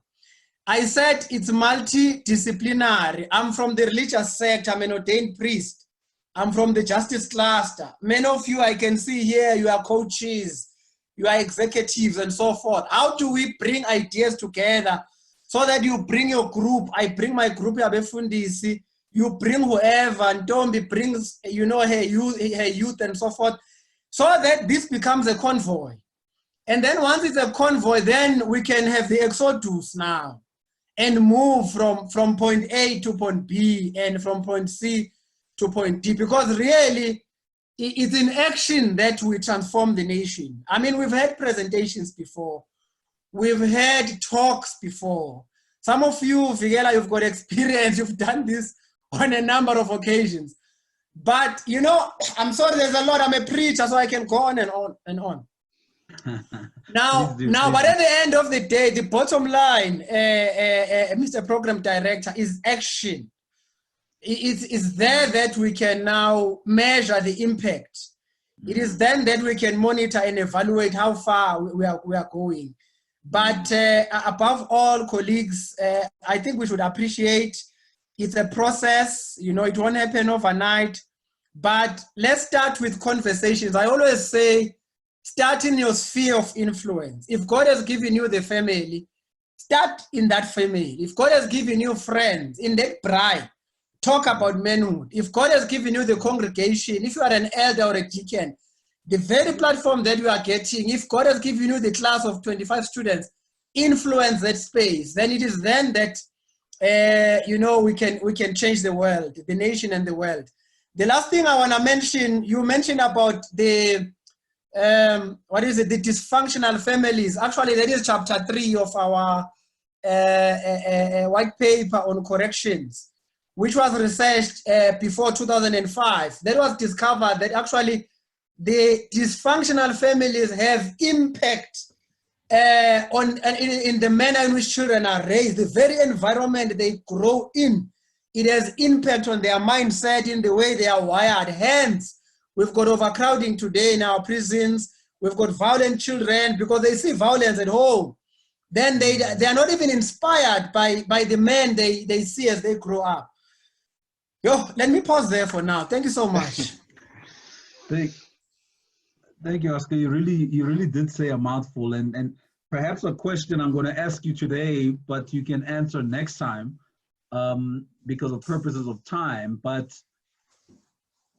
I said it's multidisciplinary. I'm from the religious sector, I'm an ordained priest. I'm from the justice cluster. Many of you I can see here, you are coaches, you are executives and so forth. How do we bring ideas together so that you bring your group, I bring my group, you bring whoever, and Tombi brings, you know, her youth and so forth, so that this becomes a convoy. And then once it's a convoy, then we can have the exodus now and move from point A to point B and from point C to point D, because really it's in action that we transform the nation. I mean, we've had presentations before. We've had talks before. Some of you, Vigela, you've got experience, you've done this on a number of occasions. But, you know, I'm sorry, there's a lot. I'm a preacher, so I can go on and on and on. Now, but at the end of the day, the bottom line, Mr. Program Director, is action. It's there that we can now measure the impact. It is then that we can monitor and evaluate how far we are going. But above all, colleagues, I think we should appreciate it's a process. You know, it won't happen overnight. But let's start with conversations. I always say, start in your sphere of influence. If God has given you the family, start in that family. If God has given you friends, in that bride, talk about manhood. If God has given you the congregation, if you are an elder or a deacon, the very platform that you are getting, if God has given you the class of 25 students, influence that space, then it is then that you know, we can change the world, the nation and the world. The last thing I want to mention, you mentioned about the the dysfunctional families. Actually, that is chapter 3 of our white paper on corrections, which was researched before 2005. That was discovered that actually the dysfunctional families have impact in the manner in which children are raised, the very environment they grow in. It has impact on their mindset, in the way they are wired. Hence, we've got overcrowding today in our prisons. We've got violent children because they see violence at home. Then they are not even inspired by the men they see as they grow up. Yo, let me pause there for now. Thank you so much. Thank you, Oscar. You really did say a mouthful, and perhaps a question I'm going to ask you today, but you can answer next time, because of purposes of time. But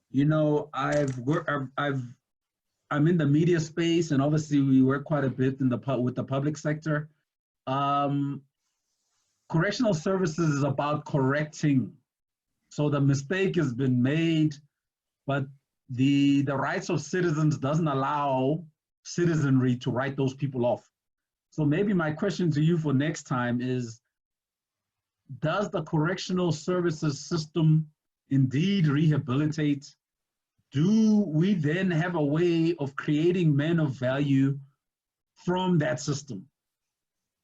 you know, I'm in the media space, and obviously we work quite a bit with the public sector. Correctional services is about correcting. So the mistake has been made, but the rights of citizens doesn't allow citizenry to write those people off. So maybe my question to you for next time is, does the correctional services system indeed rehabilitate? Do we then have a way of creating men of value from that system,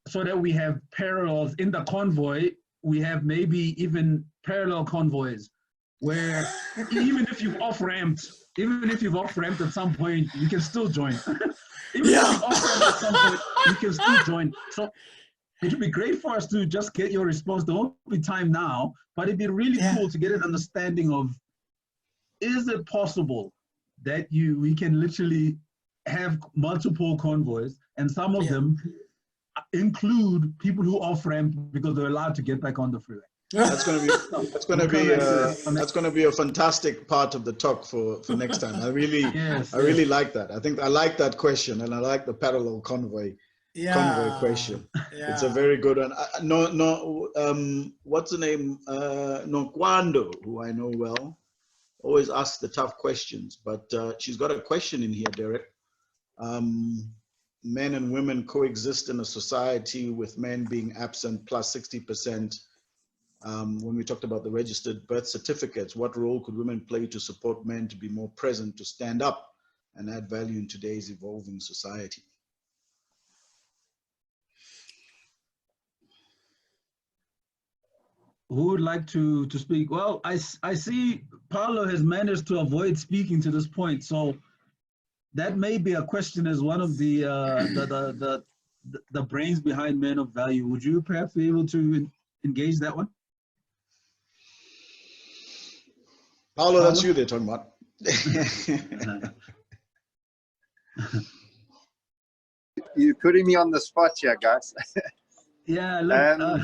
so that we have parallels in the convoy? We have maybe even parallel convoys where even if you've off-ramped at some point, you can still join. Even if you've off-ramped at some point, you can still join. So it would be great for us to just get your response. There won't be time now, but it'd be really cool to get an understanding of, is it possible that we can literally have multiple convoys, and some of them include people who off-ramp because they're allowed to get back on the freeway? That's going to be a fantastic part of the talk for next time. I really like that. I like that question, and I like the parallel convoy question. It's a very good one. What's the name? Nokwando, who I know well, always asks the tough questions, but she's got a question in here, Derek. Men and women coexist in a society with men being absent plus 60%. When we talked about the registered birth certificates, what role could women play to support men to be more present, to stand up and add value in today's evolving society? Who would like to speak? Well, I see Paulo has managed to avoid speaking to this point, so that may be a question as one of the brains behind Men of Value. Would you perhaps be able to engage that one? Paulo, that's you they're talking about. You're putting me on the spot here, guys. Yeah, look,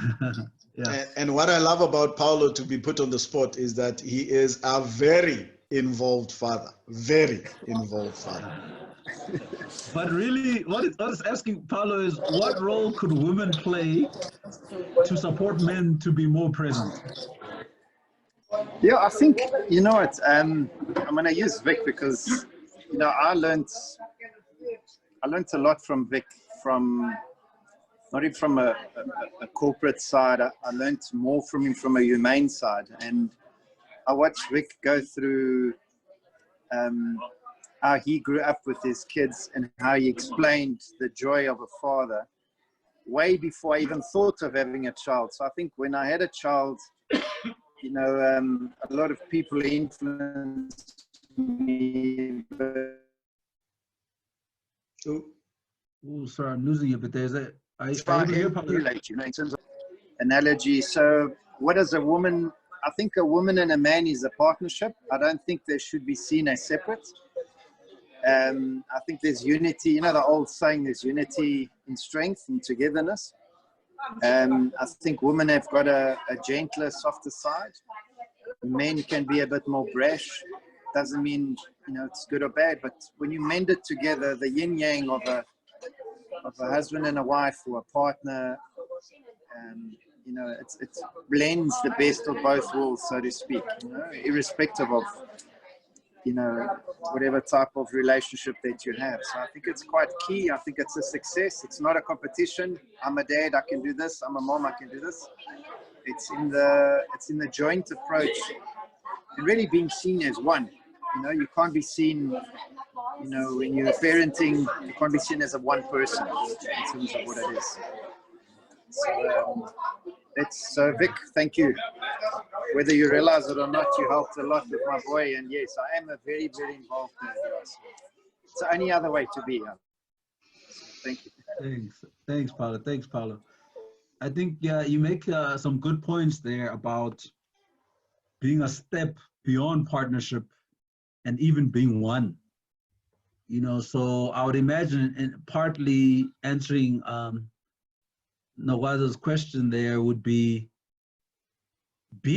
yeah. And what I love about Paulo, to be put on the spot, is that he is a very involved father. Very involved father. But really, what it's asking, Paulo, is what role could women play to support men to be more present? Yeah, I think, you know what, I'm going to use Vic because, you know, I learned a lot from Vic, not even from a corporate side. I learned more from him from a humane side. And I watched Vic go through how he grew up with his kids and how he explained the joy of a father way before I even thought of having a child. So I think when I had a child, you know, a lot of people influenced me. Oh, sorry, I'm losing you, but there's a... I relate, you know, in terms of analogy. So what is a woman? I think a woman and a man is a partnership. I don't think they should be seen as separate. I think there's unity, you know, the old saying, there's unity in strength and togetherness. I think women have got a gentler, softer side. Men can be a bit more brash. Doesn't mean, you know, it's good or bad, but when you mend it together, the yin yang of a husband and a wife or a partner, you know, it blends the best of both worlds, so to speak, you know, irrespective of, you know, whatever type of relationship that you have. So I think it's quite key. I think it's a success. It's not a competition. I'm a dad, I can do this. I'm a mom, I can do this. It's in the joint approach and really being seen as one. You know, you can't be seen, you know, when you're parenting, you can't be seen as a one person in terms of what it is. So Vic, thank you. Whether you realize it or not, you helped a lot with my boy, and yes, I am a very, very involved dad. It's the only other way to be. Thank you. Thanks, Paulo. Thanks, Paulo. I think you make some good points there about being a step beyond partnership and even being one. You know, so I would imagine, and partly answering Nawaza's question there would be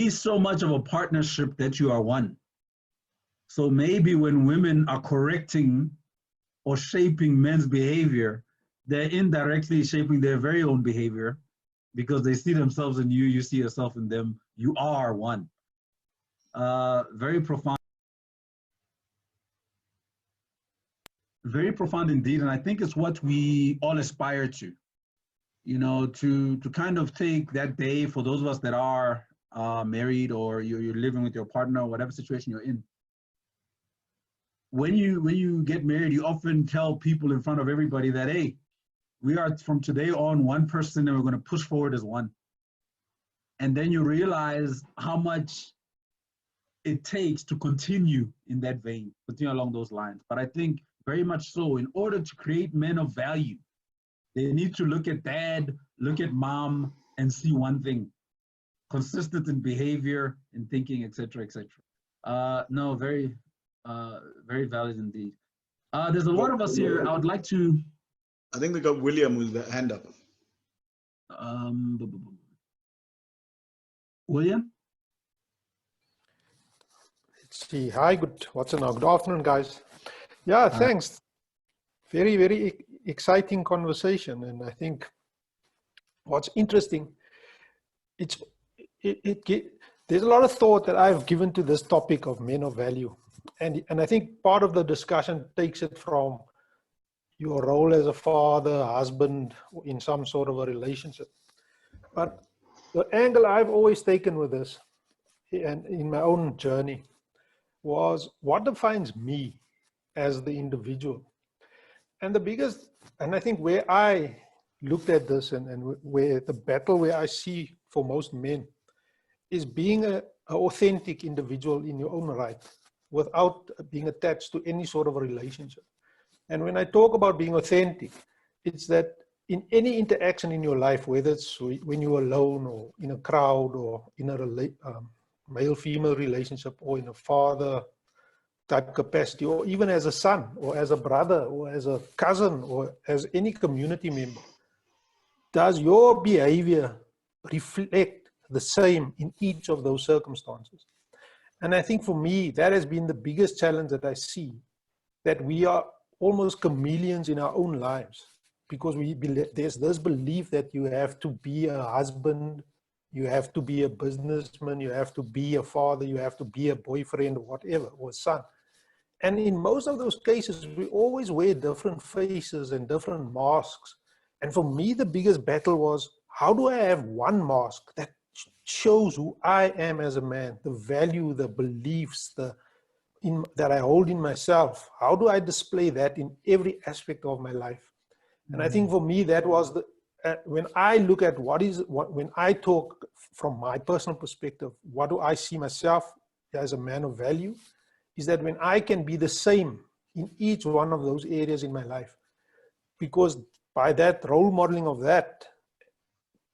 so much of a partnership that you are one. So maybe when women are correcting or shaping men's behavior, they're indirectly shaping their very own behavior because they see themselves in you, you see yourself in them, you are one. Very profound. Very profound indeed, and I think it's what we all aspire to, you know, to kind of take that day for those of us that are married or you're living with your partner, whatever situation you're in. When you get married, you often tell people in front of everybody that, hey, we are from today on one person and we're going to push forward as one. And then you realize how much it takes to continue in that vein, continue along those lines. But I think very much so, in order to create men of value, they need to look at dad, look at mom, and see one thing: consistent in behavior, in thinking, etc., etc. No, very valid indeed. There's a lot of us here. I would like to. I think they got William with the hand up. William? Let's see. Hi, good afternoon, guys. Yeah, thanks. Very, very exciting conversation. And I think what's interesting, there's a lot of thought that I've given to this topic of men of value. And I think part of the discussion takes it from your role as a father, husband, in some sort of a relationship. But the angle I've always taken with this, and in my own journey, was what defines me as the individual. And the biggest, and I think where I looked at this and where the battle where I see for most men is being an authentic individual in your own right without being attached to any sort of a relationship. And when I talk about being authentic, it's that in any interaction in your life, whether it's when you're alone or in a crowd or in a male-female relationship or in a father type capacity, or even as a son or as a brother or as a cousin or as any community member, does your behavior reflect the same in each of those circumstances? And I think for me, that has been the biggest challenge that I see, that we are almost chameleons in our own lives, because there's this belief that you have to be a husband, you have to be a businessman, you have to be a father, you have to be a boyfriend or whatever, or a son. And in most of those cases, we always wear different faces and different masks. And for me, the biggest battle was, how do I have one mask that shows who I am as a man, the value, the beliefs, that I hold in myself? How do I display that in every aspect of my life? And I think for me, that was when I look at when I talk from my personal perspective, what do I see myself as a man of value, is that when I can be the same in each one of those areas in my life. Because by that role modeling of that,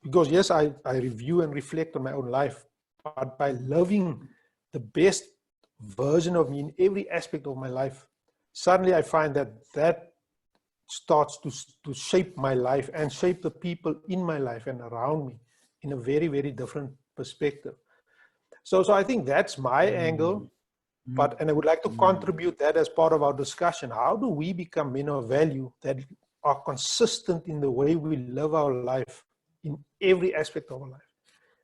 because yes, I review and reflect on my own life, but by loving the best version of me in every aspect of my life, suddenly I find that starts to shape my life and shape the people in my life and around me in a very, very different perspective. So I think that's my angle, and I would like to contribute that as part of our discussion. How do we become men of value that are consistent in the way we live our life in every aspect of our life,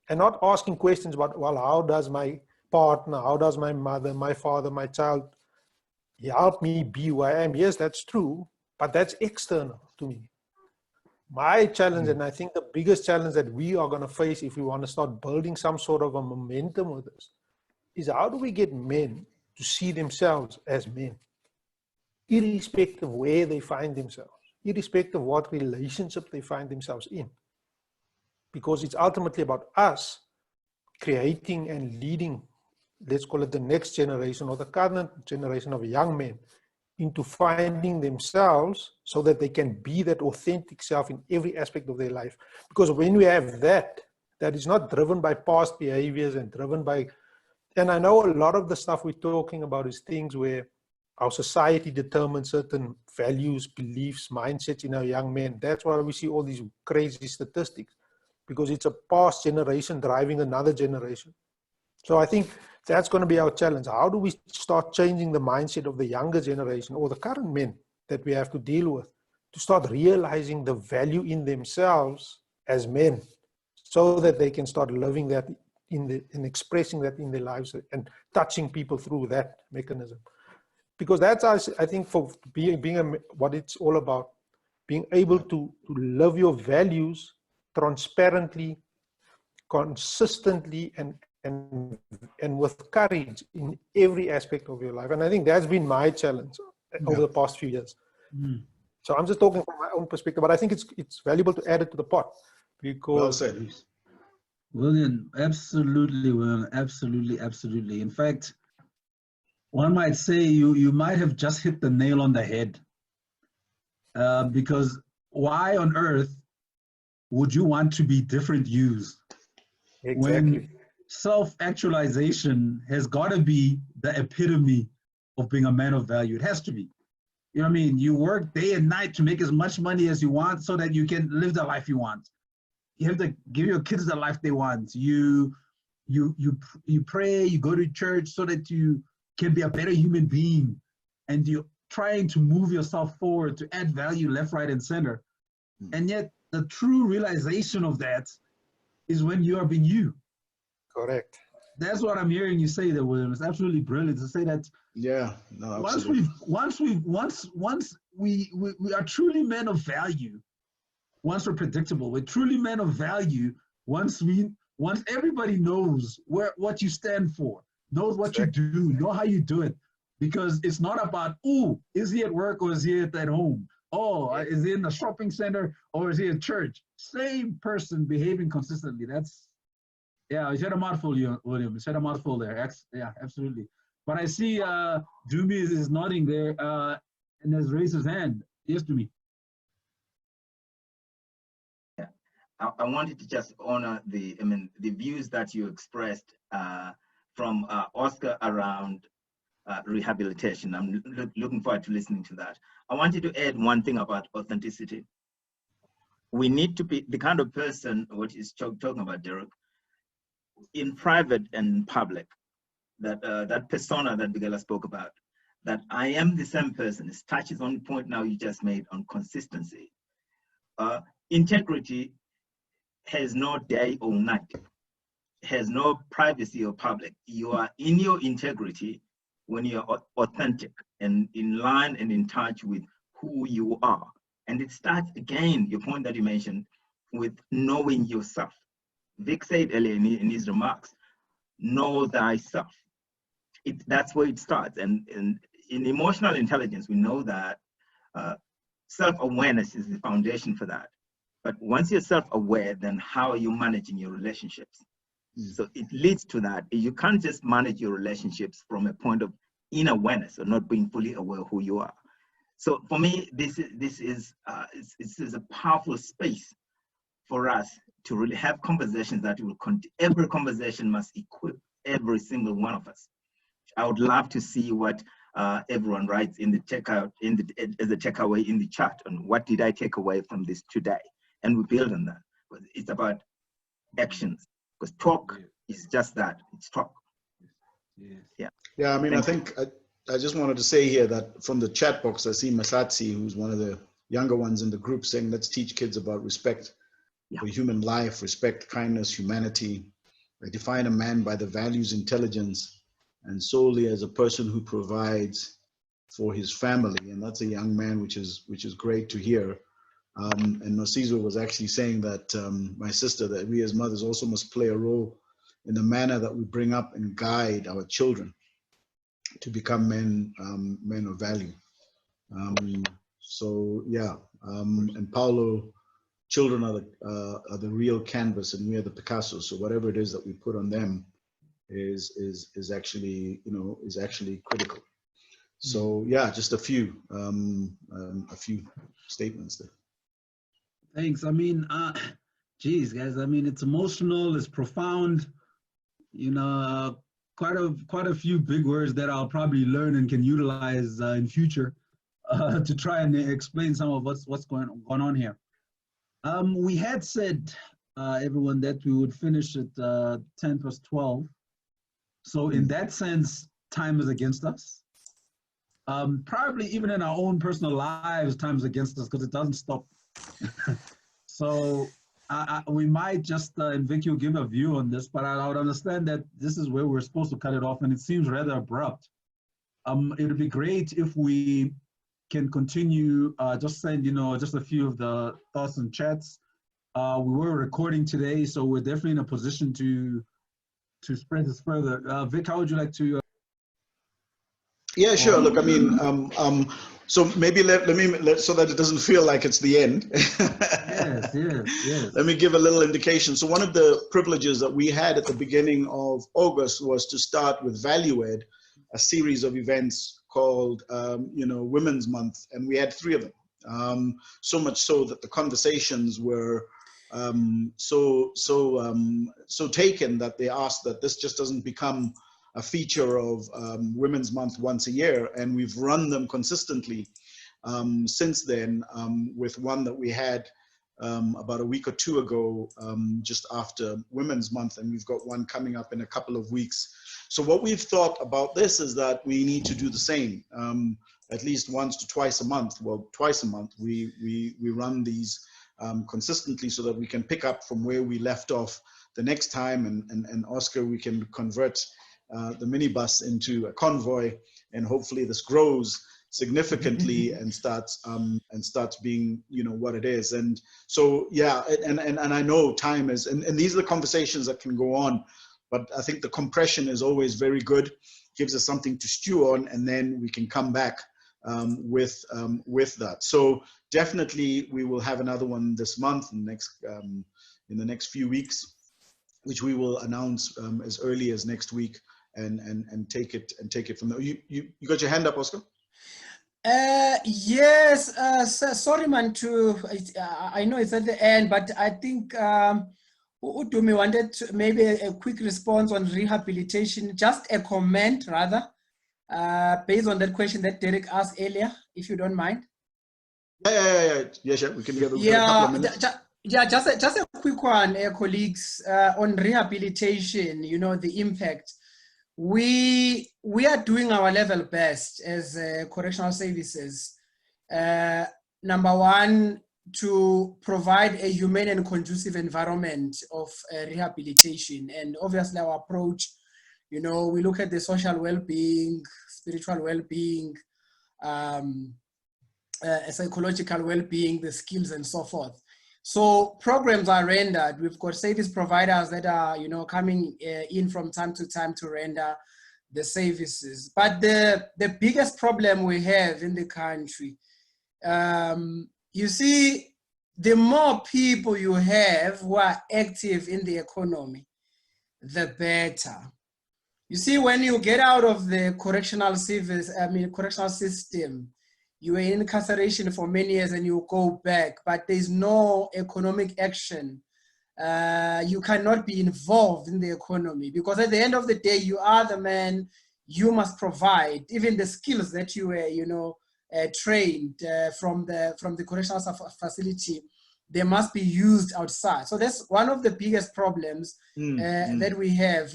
and not asking questions about, well, how does my partner, how does my mother, my father, my child help me be who I am? Yes, that's true, but that's external to me. My challenge, and I think the biggest challenge that we are going to face if we want to start building some sort of a momentum with this, is how do we get men to see themselves as men, irrespective of where they find themselves, irrespective of what relationship they find themselves in. Because it's ultimately about us creating and leading, let's call it the next generation or the current generation of young men, into finding themselves so that they can be that authentic self in every aspect of their life. Because when we have that is not driven by past behaviors and driven by and I know a lot of the stuff we're talking about is things where our society determines certain values, beliefs, mindsets in our young men. That's why we see all these crazy statistics, because it's a past generation driving another generation. So I think that's going to be our challenge. How do we start changing the mindset of the younger generation or the current men that we have to deal with to start realizing the value in themselves as men, so that they can start living that in expressing that in their lives and touching people through that mechanism? Because that's, I think, for being what it's all about, being able to live your values transparently, consistently, and with courage in every aspect of your life. And I think that's been my challenge over the past few years. So I'm just talking from my own perspective, but I think it's valuable to add it to the pot, because Well said. William, absolutely, William, absolutely, absolutely. In fact, one might say you might have just hit the nail on the head, because why on earth would you want to be different yous? exactly. When self-actualization has got to be the epitome of being a man of value. It has to be. You know what I mean? You work day and night to make as much money as you want so that you can live the life you want. You have to give your kids the life they want. You pray, you go to church so that you can be a better human being, and you're trying to move yourself forward to add value left, right, and center. And yet the true realization of that is when you are being you. Correct. That's what I'm hearing you say there, William. It's absolutely brilliant to say that. Yeah, no, Once absolutely. we are truly men of value, once we're predictable, we're truly men of value, once everybody knows what you stand for, knows what you do, know how you do it. Because it's not about, oh, is he at work or is he at home? Oh, is he in the shopping center or is he at church? Same person behaving consistently. That's, yeah, you said a mouthful, William. You said a mouthful there. Yeah, absolutely. But I see Dumi is nodding there and has raised his hand. Yes, Dumi. Yeah, I wanted to just honor the views that you expressed from Oscar around rehabilitation. I'm looking forward to listening to that. I wanted to add one thing about authenticity. We need to be the kind of person, what is talking about, Derek, in private and public, that persona that Bigala spoke about, that I am the same person. It touches on the point now you just made on consistency. Integrity has no day or night, has no privacy or public. You are in your integrity when you're authentic and in line and in touch with who you are. And it starts, again, your point that you mentioned, with knowing yourself. Vic said earlier in his remarks, know thyself. That's where it starts. And in emotional intelligence, we know that self-awareness is the foundation for that. But once you're self-aware, then how are you managing your relationships? So it leads to that. You can't just manage your relationships from a point of inner awareness or not being fully aware of who you are. So for me, this is a powerful space for us to really have conversations that will every conversation must equip every single one of us. I would love to see what everyone writes in the checkout, as a takeaway in the chat, on what did I take away from this today, and we build on that. It's about actions, because talk is just that. It's talk. Yeah. Yeah, I mean, I think I just wanted to say here that from the chat box, I see Masatsi, who's one of the younger ones in the group, saying, let's teach kids about respect for human life, respect, kindness, humanity. I define a man by the values, intelligence, and solely as a person who provides for his family. And that's a young man, which is great to hear. And Nosizo was actually saying that, my sister, that we as mothers also must play a role in the manner that we bring up and guide our children to become men of value. So yeah, and Paulo, children are the real canvas, and we are the Picasso. So whatever it is that we put on them is actually, is actually critical. So yeah, just a few statements there. Thanks. I mean, geez, guys. I mean, it's emotional. It's profound. quite a few big words that I'll probably learn and can utilize in future to try and explain some of what's going on here. We had said, everyone, that we would finish at 10+12. So in that sense, time is against us. Probably even in our own personal lives, time is against us because it doesn't stop. So we might just, and Vic, you'll give a view on this, but I would understand that this is where we're supposed to cut it off, and it seems rather abrupt. It would be great if we can continue, just send, just a few of the thoughts and chats. We were recording today, so we're definitely in a position to spread this further. Vic, how would you like to? Yeah, sure. Look, I mean, so maybe let so that it doesn't feel like it's the end. Yes. Let me give a little indication. So one of the privileges that we had at the beginning of August was to start with Value Ed, a series of events called, Women's Month, and we had 3 of them. So much so that the conversations were so taken that they asked that this just doesn't become a feature of Women's Month once a year, and we've run them consistently since then, with one that we had about a week or 2 ago, just after Women's Month, and we've got one coming up in a couple of weeks. So what we've thought about this is that we need to do the same, at least once to twice a month. Well, twice a month, we run these consistently so that we can pick up from where we left off the next time, and Oscar, we can convert the minibus into a convoy, and hopefully this grows significantly and starts being what it is. And so yeah, and I know time is, and these are the conversations that can go on, but I think the compression is always very good, gives us something to stew on, and then we can come back with that. So definitely we will have another one this month and in the next few weeks, which we will announce as early as next week, and take it from there. You got your hand up, Oscar? Yes, sorry man, I know it's at the end, but I think Udumi wanted maybe a quick response on rehabilitation, just a comment rather, based on that question that Derek asked earlier, if you don't mind. Yeah, sure. We can get a couple of minutes. Just a quick one, colleagues, on rehabilitation, the impact. We are doing our level best as correctional services. Number one, to provide a humane and conducive environment of rehabilitation. And obviously our approach, we look at the social well-being, spiritual well-being, psychological well-being, the skills and so forth. So programs are rendered. We've got service providers that are, coming in from time to time to render the services. But the biggest problem we have in the country, you see, the more people you have who are active in the economy, the better. You see, when you get out of the correctional system, you were in incarceration for many years and you go back, but there's no economic action. You cannot be involved in the economy, because at the end of the day, you are the man. You must provide even the skills that you were, trained from the correctional facility. They must be used outside. So that's one of the biggest problems that we have.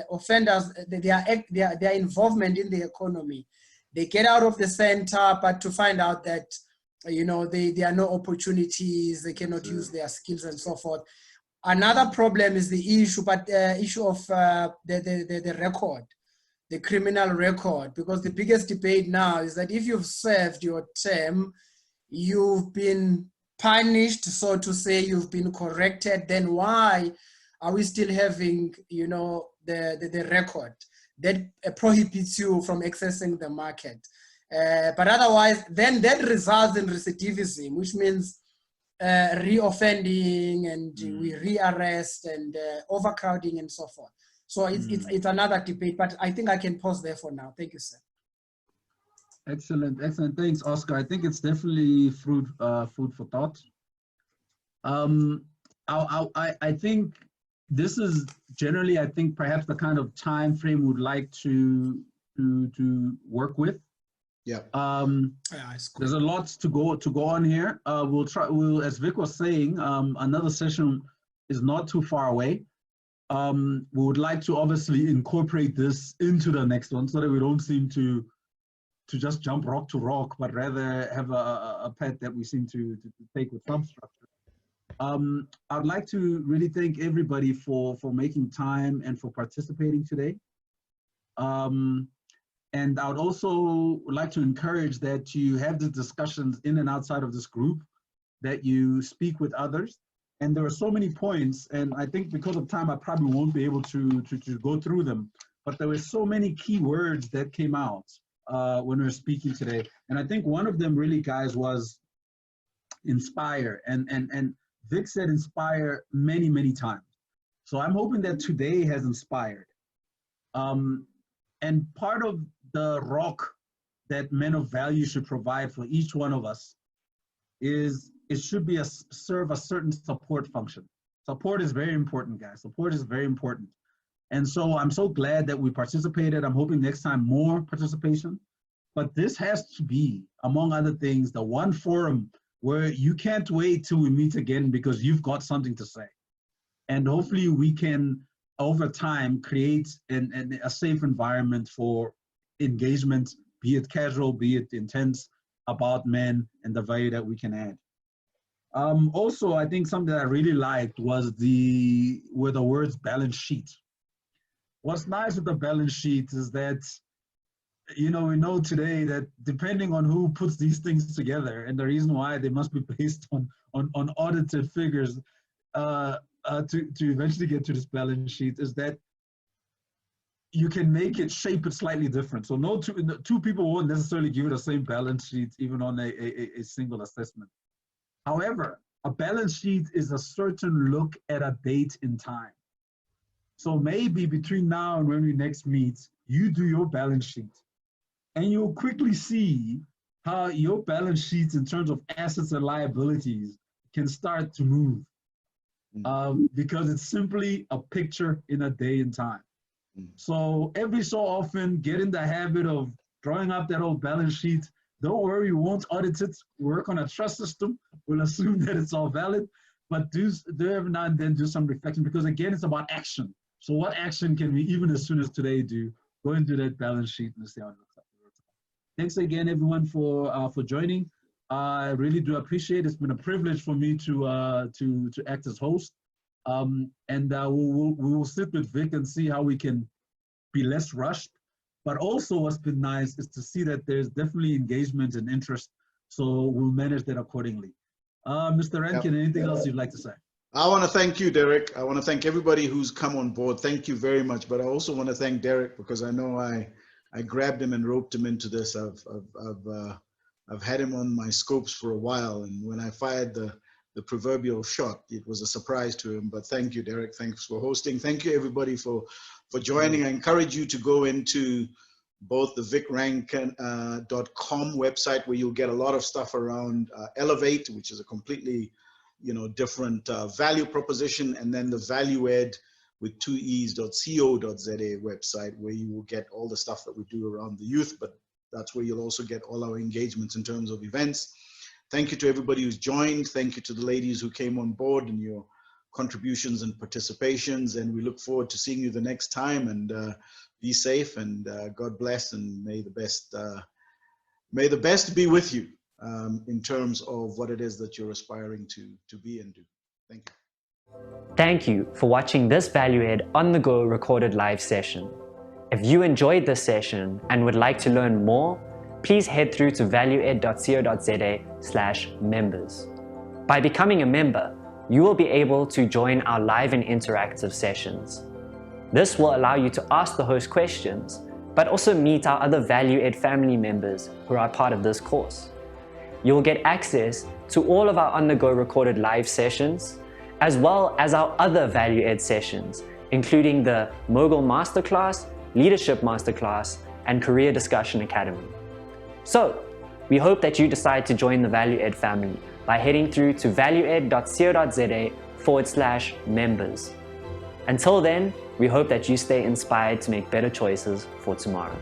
Offenders, their involvement in the economy. They get out of the center, but to find out that, there are no opportunities, they cannot use their skills and so forth. Another problem is the issue, issue of the record, the criminal record, because the biggest debate now is that if you've served your term, you've been punished, so to say, you've been corrected, then why are we still having, the record that prohibits you from accessing the market? But otherwise, then that results in recidivism, which means re-offending, and we re-arrest and overcrowding and so forth. So it's another debate, but I think I can pause there for now. Thank you, sir. Excellent. Thanks, Oscar. I think it's definitely food for thought. I think this is generally, I think, perhaps the kind of time frame we'd like to work with. Yeah. There's a lot to go on here. We'll, as Vic was saying, another session is not too far away. We would like to obviously incorporate this into the next one so that we don't seem to just jump rock to rock, but rather have a path that we seem to take with some structure. I'd like to really thank everybody for making time and for participating today. And I would also like to encourage that you have the discussions in and outside of this group, that you speak with others. And there are so many points, and I think because of time, I probably won't be able to go through them, but there were so many key words that came out when we were speaking today. And I think one of them really, guys, was inspire. And Vic said inspire many, many times. So I'm hoping that today has inspired. And part of the rock that men of value should provide for each one of us is it should be serve a certain support function. Support is very important, guys. Support is very important. And so I'm so glad that we participated. I'm hoping next time more participation. But this has to be, among other things, the one forum where you can't wait till we meet again because you've got something to say. And hopefully we can, over time, create a safe environment for engagement, be it casual, be it intense, about men and the value that we can add. Also, I think something that I really liked were the words balance sheet. What's nice with the balance sheet is that, we know today that depending on who puts these things together, and the reason why they must be based on audited figures to eventually get to this balance sheet, is that you can make it, shape it slightly different. So two people won't necessarily give it the same balance sheet, even on a single assessment. However, a balance sheet is a certain look at a date in time. So maybe between now and when we next meet, you do your balance sheet, and you'll quickly see how your balance sheets in terms of assets and liabilities can start to move, because it's simply a picture in a day and time. So every so often, get in the habit of drawing up that old balance sheet. Don't worry, we won't audit it. We work on a trust system. We'll assume that it's all valid, but do every now and then do some reflection, because again, it's about action. So what action can we, even as soon as today, do? Go into that balance sheet and see how it looks like. Thanks again, everyone, for joining. I really do appreciate it. It's been a privilege for me to act as host. And we will sit with Vic and see how we can be less rushed. But also what's been nice is to see that there's definitely engagement and interest. So we'll manage that accordingly. Mr. Rankin, anything else you'd like to say? I want to thank you, Derek. I want to thank everybody who's come on board. Thank you very much. But I also want to thank Derek, because I know I grabbed him and roped him into this. I've had him on my scopes for a while, and when I fired the proverbial shot, it was a surprise to him. But thank you, Derek. Thanks for hosting. Thank you, everybody, for joining. I encourage you to go into both the vicrankin.com website, where you'll get a lot of stuff around Elevate, which is a completely different value proposition, and then the value ed with 2es.co.za website, where you will get all the stuff that we do around the youth, but that's where you'll also get all our engagements in terms of events. Thank you to everybody who's joined. Thank you to the ladies who came on board and your contributions and participations, and we look forward to seeing you the next time. And be safe, and God bless, and may the best be with you in terms of what it is that you're aspiring to be and do. Thank you. Thank you for watching this Value Ed on the go recorded live session. If you enjoyed this session and would like to learn more, please head through to valueed.co.za/members. By becoming a member, you will be able to join our live and interactive sessions. This will allow you to ask the host questions, but also meet our other Value Ed family members who are part of this course. You will get access to all of our on-the-go recorded live sessions, as well as our other Value Ed sessions, including the Mogul Masterclass, Leadership Masterclass, and Career Discussion Academy. So, we hope that you decide to join the Value Ed family by heading through to valueed.co.za/members. Until then, we hope that you stay inspired to make better choices for tomorrow.